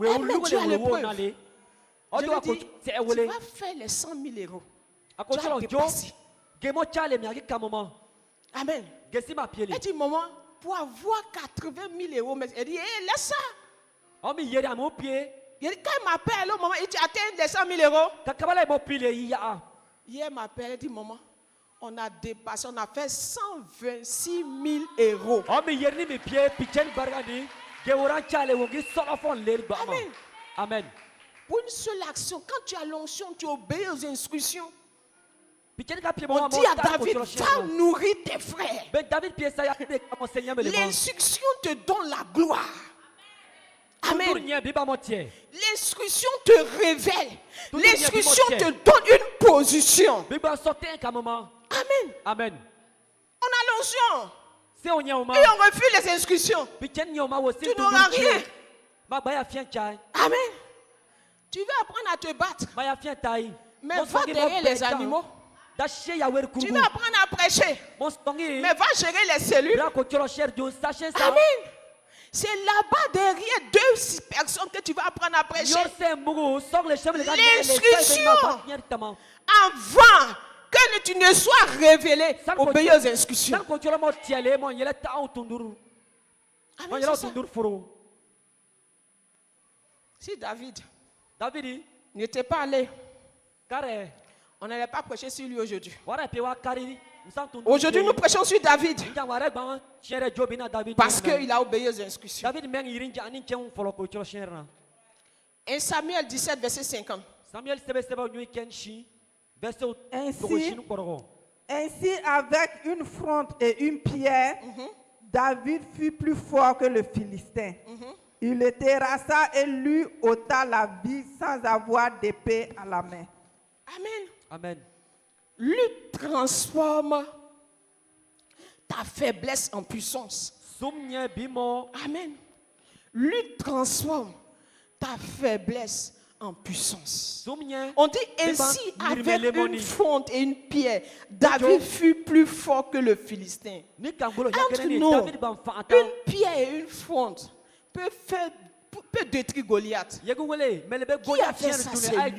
Amen, tu as l'épreuve. Je lui dis, tu vas faire les 100 000 euros. Tu vas dépasser. Amen. Elle dit, maman, pour avoir 80 000 euros, elle dit, hey, laisse ça. Il dit, quand il m'appelle, maman, il dit, atteins les 100 000 euros. Hier, il m'appelle, elle dit, maman, on a dépassé, on a fait 126 000 euros. Amen. Amen. Pour une seule action, quand tu as l'onction, tu obéis aux instructions. On dit à David, va nourrir tes frères. L'instruction te donne la gloire. Amen. L'instruction te révèle. L'instruction te donne une position. Amen. Amen. On a l'onction. Et on refuse les instructions. Tu n'auras rien. Amen. Tu veux apprendre à te battre. Mais va derrière les animaux. Tu veux apprendre à prêcher. Mais va gérer les cellules. Amen. C'est là-bas derrière 2 personnes que tu vas apprendre à prêcher. L'instruction. Avant que tu ne sois révélé, obéis aux instructions. Amen, c'est ça. Si David n'était pas allé, on n'allait pas prêcher sur lui aujourd'hui. Aujourd'hui, nous prêchons sur David parce qu'il a obéi aux instructions. 1 Samuel 17, verset 50. Ainsi, avec une fronde et une pierre, David fut plus fort que le Philistin. Il le terrassa et lui ôta la vie sans avoir d'épée à la main. Amen. Amen. Lui transforme ta faiblesse en puissance. Amen. Lui transforme ta faiblesse en puissance. On dit ainsi, avec une fonte et une pierre, David fut plus fort que le Philistin. Entre nous, une pierre et une fonte peut détruire Goliath. Qui a fait ça? C'est lui.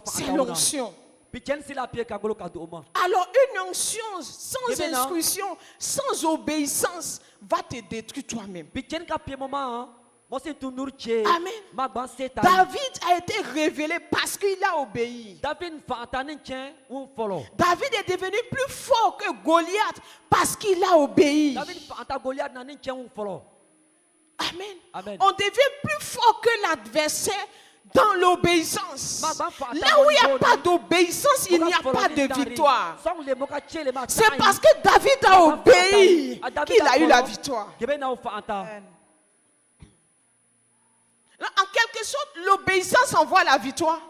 C'est l'onction. Alors une onction sans instruction, sans obéissance, va te détruire toi-même. Amen. David a été révélé parce qu'il a obéi. David est devenu plus fort que Goliath parce qu'il a obéi. Amen. Amen. On devient plus fort que l'adversaire dans l'obéissance. Là où il n'y a pas d'obéissance, il n'y a pas de victoire. C'est parce que David a obéi qu'il a eu la victoire. En quelque sorte, l'obéissance envoie la victoire.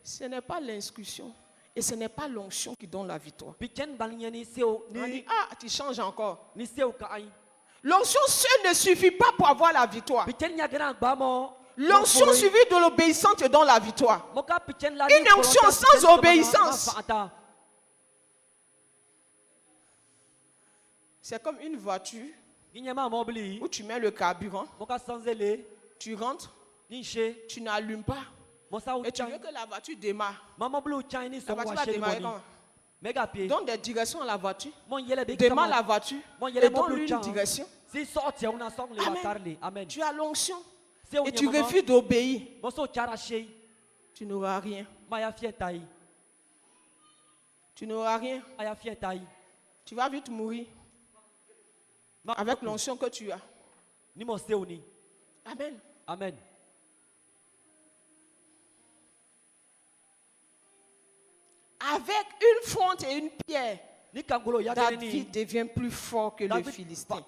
Ce n'est pas l'instruction et ce n'est pas l'onction qui donne la victoire. On dit, ah, tu changes encore. L'onction seule ne suffit pas pour avoir la victoire. L'onction suivie de l'obéissance te donne la victoire. Une onction sans obéissance, c'est comme une voiture où tu mets le carburant, tu rentres, tu n'allumes pas et tu veux que la voiture démarre. La voiture va démarrer comment? Donne des directions à la voiture, démarre la voiture et donne-lui une direction. Amen. Tu as l'onction et tu refuses d'obéir. Tu n'auras rien. Tu n'auras rien. Tu vas vite mourir avec l'onction que tu as. Amen. Amen. avec une fonte et une pierre, David devient plus fort que le Philistin.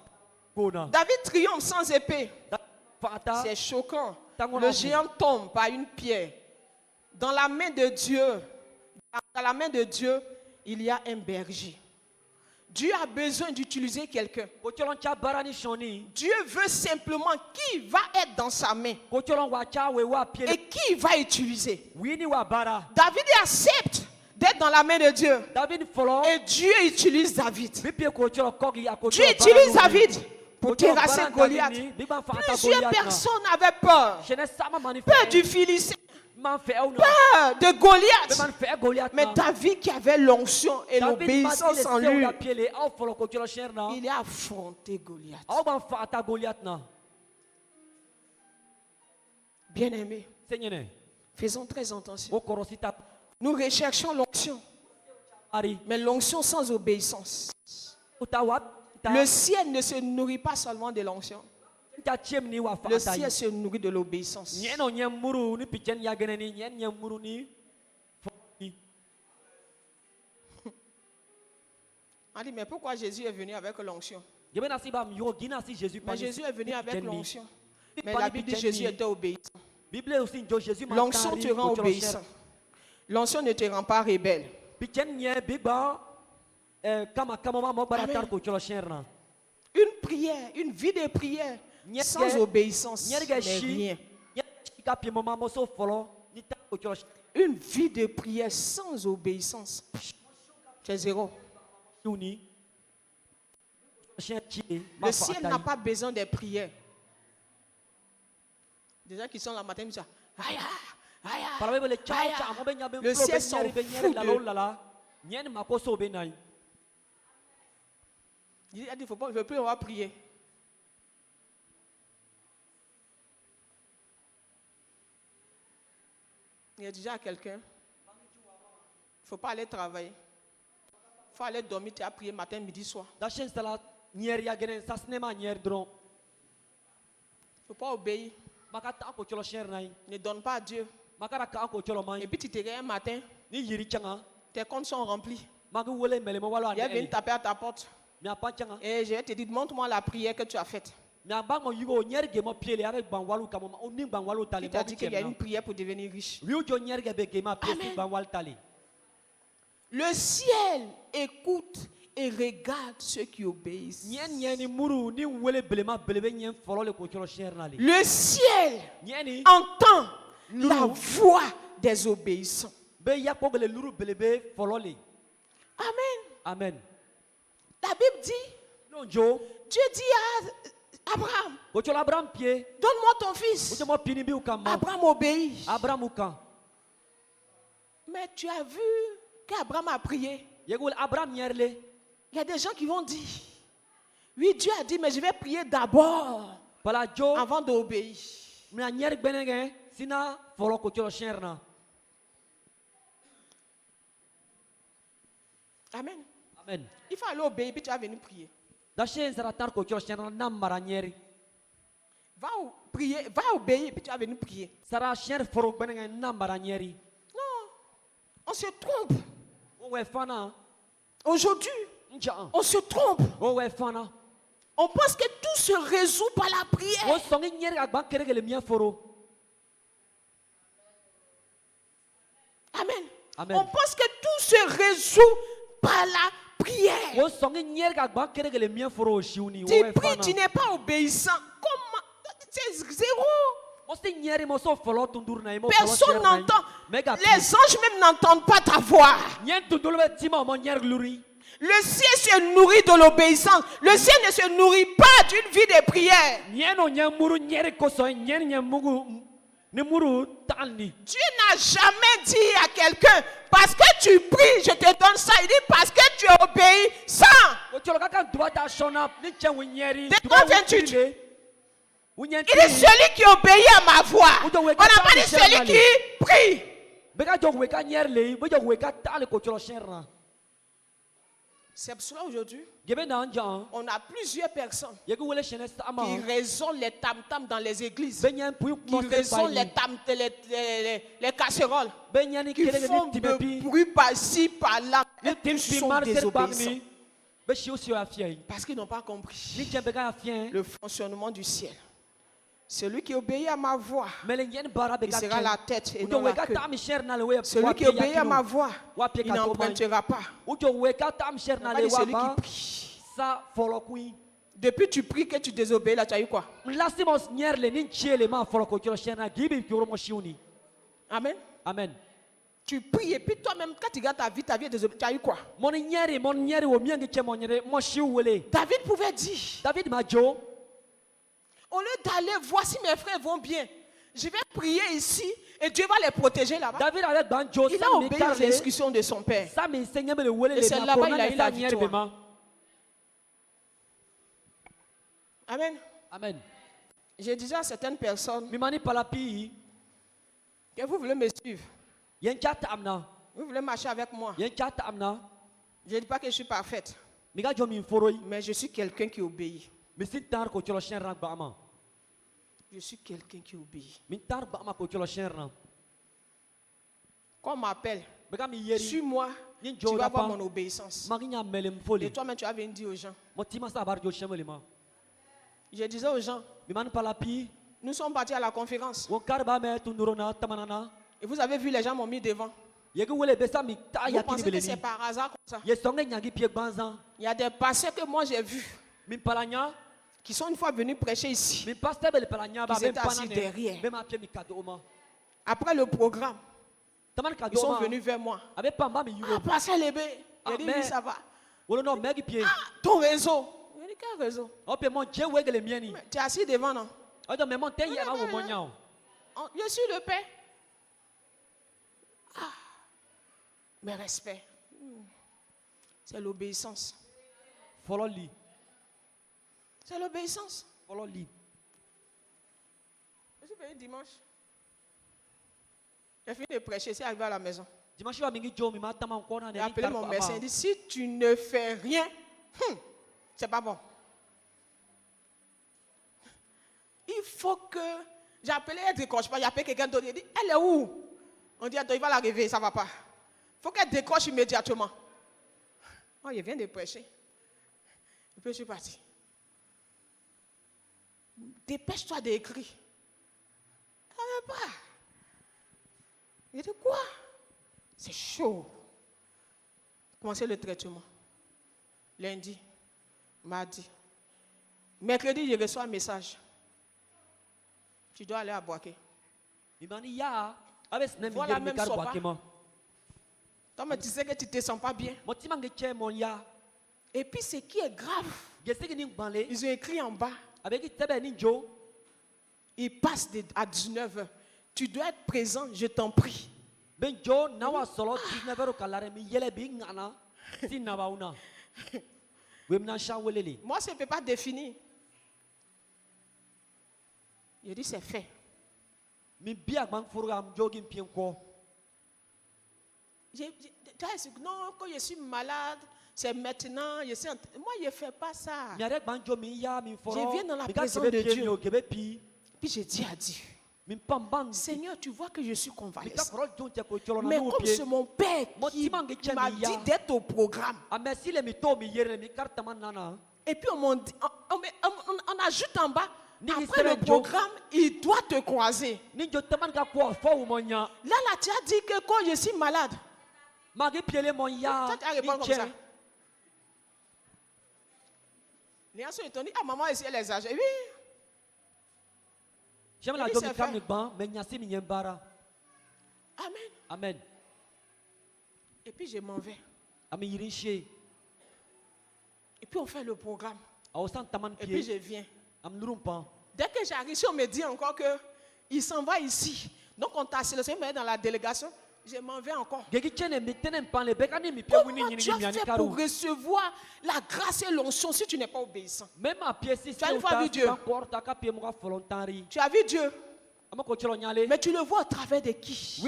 David triomphe sans épée. C'est choquant. Le géant tombe par une pierre. Dans la main de Dieu, il y a un berger. Dieu a besoin d'utiliser quelqu'un. Dieu veut simplement qui va être dans sa main et qui va utiliser. David accepte d'être dans la main de Dieu. Et Dieu utilise David. Dieu utilise David pour terrasser Goliath. Plusieurs personnes avaient peur. Peur du Philistin. Peur de Goliath. Mais David qui avait l'onction et l'obéissance en lui, il a affronté Goliath. Bien-aimés, faisons très attention. Nous recherchons l'onction, mais l'onction sans obéissance. Le ciel ne se nourrit pas seulement de l'onction. Le ciel se nourrit de l'obéissance. On dit, mais pourquoi Jésus est venu avec l'onction? Mais Jésus est venu avec l'onction. Mais la Bible dit que Jésus était obéissant. L'onction te rend obéissant. L'onction ne te rend pas rebelle. Amen. Une prière, une vie de prière sans obéissance n'est rien. Une vie de prière sans obéissance, c'est zéro. Le ciel n'a pas besoin de prières. Des gens qui sont là le matin, ils disent aïe, aïe, aïe. Le ciel s'en fout de... Il a dit, il ne veut plus avoir prié. Il a déjà à quelqu'un, il ne faut pas aller travailler. Il faut aller dormir, tu as prié matin, midi, soir. Il ne faut pas obéir. Ne donne pas à Dieu. Et puis tu te réveilles un matin, tes comptes sont remplis. Il est venu taper à ta porte. Et je vais te dire, montre-moi la prière que tu as faite. Il t'a dit qu'il y a une prière pour devenir riche. Amen. Le ciel écoute et regarde ceux qui obéissent. Le ciel entend la voix des obéissants. Amen. Amen. La Bible dit, Dieu dit à Abraham, donne-moi ton fils. Abraham obéit. Mais tu as vu qu'Abraham a prié. Il y a des gens qui vont dire, oui, Dieu a dit, mais je vais prier d'abord avant d'obéir. Amen. Amen. Il faut aller obéir, puis tu vas venir prier. Va prier, va obéir, puis tu vas venir prier. Non, on se trompe. Aujourd'hui, on se trompe. On pense que tout se résout par la prière. Amen. Amen. On pense que tout se résout par la prière. Tu pries, tu n'es pas obéissant. Comment? C'est zéro. Personne n'entend. Les anges même n'entendent pas ta voix. Le ciel se nourrit de l'obéissance. Le ciel ne se nourrit pas d'une vie de prière. Dieu n'a jamais dit à quelqu'un, parce que tu pries, je te donne ça. Il dit, parce que tu obéis ça. Décor 28. Il dit, celui qui obéit à ma voix. On n'a pas dit celui qui prie. C'est pour cela aujourd'hui, on a plusieurs personnes qui résonnent les tam-tams dans les églises, qui résonnent les casseroles, qui font de bruit par-ci, par-là. Ils sont désobéissants parce qu'ils n'ont pas compris le fonctionnement du ciel. Celui qui obéit à ma voix, il sera la tête et non la queue. Celui qui obéit à ma voix, il n'empruntera pas. Celui qui prie. Depuis tu pries que tu désobéis, là tu as eu quoi? Amen. Amen. Tu pries et puis toi-même, quand tu regardes ta vie est désobéie, tu as eu quoi? David pouvait dire, au lieu d'aller voir si mes frères vont bien, je vais prier ici et Dieu va les protéger là-bas. Il a obéi aux instructions de son père. Et c'est là-bas qu'il a eu la victoire. Amen. Amen. J'ai dit à certaines personnes que vous voulez me suivre. Vous voulez marcher avec moi. Je ne dis pas que je suis parfaite. Mais je suis quelqu'un qui obéit. Je suis quelqu'un qui obéit. Quand on m'appelle, suis-moi, tu vas voir mon obéissance. Et toi-même, tu vas venir dire aux gens. Je disais aux gens, nous sommes partis à la conférence. Et vous avez vu, les gens m'ont mis devant. Vous pensez que c'est par hasard comme ça? Il y a des pasteurs que moi j'ai vus qui sont une fois venus prêcher ici. Ils étaient assis derrière. Après le programme, ils sont venus vers moi. Ah, pasteur Lébé. J'ai dit, oui, ça va. Ah, ton réseau. J'ai dit, quel réseau? Tu es assis devant, non? Je suis le Père. Ah, mais respect. C'est l'obéissance. C'est l'obéissance. Je suis venu dimanche. J'ai fini de prêcher, c'est arrivé à la maison. J'ai appelé mon médecin, il dit, si tu ne fais rien, c'est pas bon. Il faut que... J'ai appelé, elle ne décroche pas, j'ai appelé quelqu'un d'autre, il dit, elle est où? On dit, attends, il va l'arriver, ça ne va pas. Il faut qu'elle décroche immédiatement. Oh, il vient de prêcher. Et puis je suis parti. Dépêche-toi d'écrire. Ça ne va pas. Il dit quoi? C'est chaud. Commencez le traitement. Lundi, mardi. Mercredi, je reçois un message. Tu dois aller à Boaké. Voilà même sopa. Toi, me disais que tu ne te sens pas bien. Et puis, ce qui est grave, ils ont écrit en bas. Il passe à 19h. Tu dois être présent, je t'en prie. Moi, ça ne peut pas définir. Il dit, c'est fait. Non, quand je suis malade, c'est maintenant. Moi, je ne fais pas ça. Je viens dans la présence de Dieu. Puis je dis à Dieu, Seigneur, tu vois que je suis convalescent. Mais comme c'est mon père qui m'a dit d'être au programme. Et puis on ajoute en bas, après le programme, il doit te croiser. Là, tu as dit que quand je suis malade, toi, tu as répondu comme ça. Les gens sont dit, ah, maman, elle exagère. Oui. Amen. Amen. Et puis je m'en vais. Et puis on fait le programme. Et puis je viens. Dès que j'arrive, si on me dit encore qu'il s'en va ici, donc on t'a sélectionné dans la délégation, je m'en vais encore. Comment tu as fait pour recevoir la grâce et l'onction si tu n'es pas obéissant? Tu as une fois vu Dieu. Tu as vu Dieu. Mais tu le vois au travers de qui?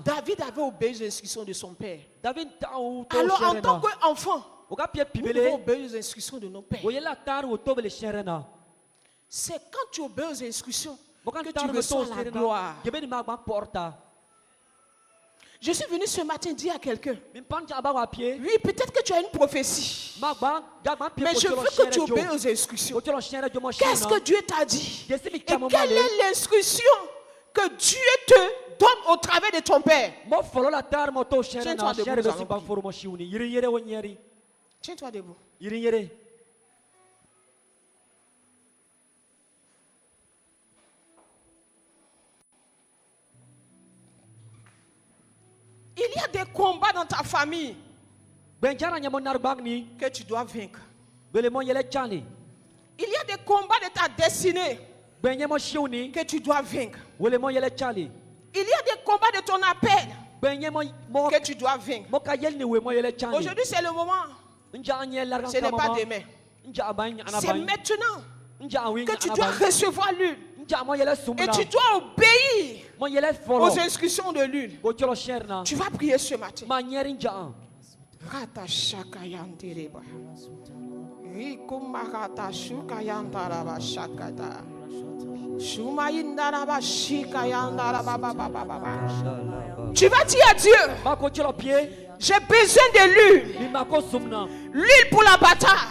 David avait obéi aux instructions de son père. Alors en tant qu'enfant, Nous devons obéir aux instructions de nos pères. C'est quand tu obéis aux instructions que tu reçois la gloire. Je suis venu ce matin dire à quelqu'un, oui, peut-être que tu as une prophétie, mais je veux que tu obéis aux instructions. Qu'est-ce que Dieu t'a dit? Et quelle est l'instruction que Dieu te donne au travers de ton père? Tiens-toi debout. Tiens-toi debout. Il y a des combats dans ta famille que tu dois vaincre. Il y a des combats de ta destinée que tu dois vaincre. Il y a des combats de ton appel que tu dois vaincre. Aujourd'hui, c'est le moment. Ce n'est pas demain. C'est maintenant que tu dois recevoir l'huile. Et tu dois obéir aux instructions de l'huile. Tu vas prier ce matin. Tu vas dire à Dieu, j'ai besoin de l'huile. L'huile pour la bataille.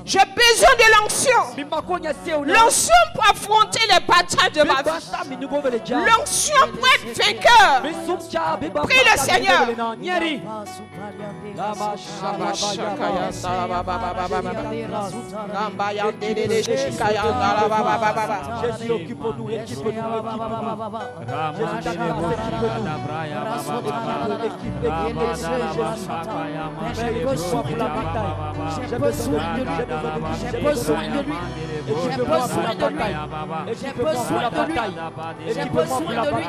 J'ai besoin de l'onction. L'onction pour affronter les batailles de ma vie. L'onction pour être vainqueur. Prie le Seigneur. Jésus, occupe-nous, équipe-nous. J'ai besoin de lui. J'ai besoin de lui. J'ai besoin de lui. J'ai besoin de lui. J'ai besoin de lui.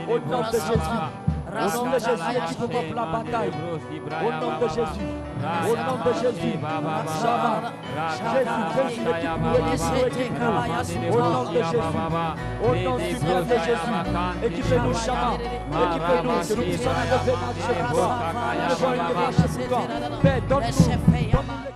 Au nom de Jésus. Au nom de Jésus, équipe-moi pour la bataille. Au nom de Jésus. Au nom de Jésus. Jésus, équipe-nous. Au nom de Jésus. Au nom suprême de Jésus. Équipez-nous, Shama. Équipez-nous. Que nous puissions nous lever, marcher pour toi. Nous devons une démarche pour toi. Père, donne-nous.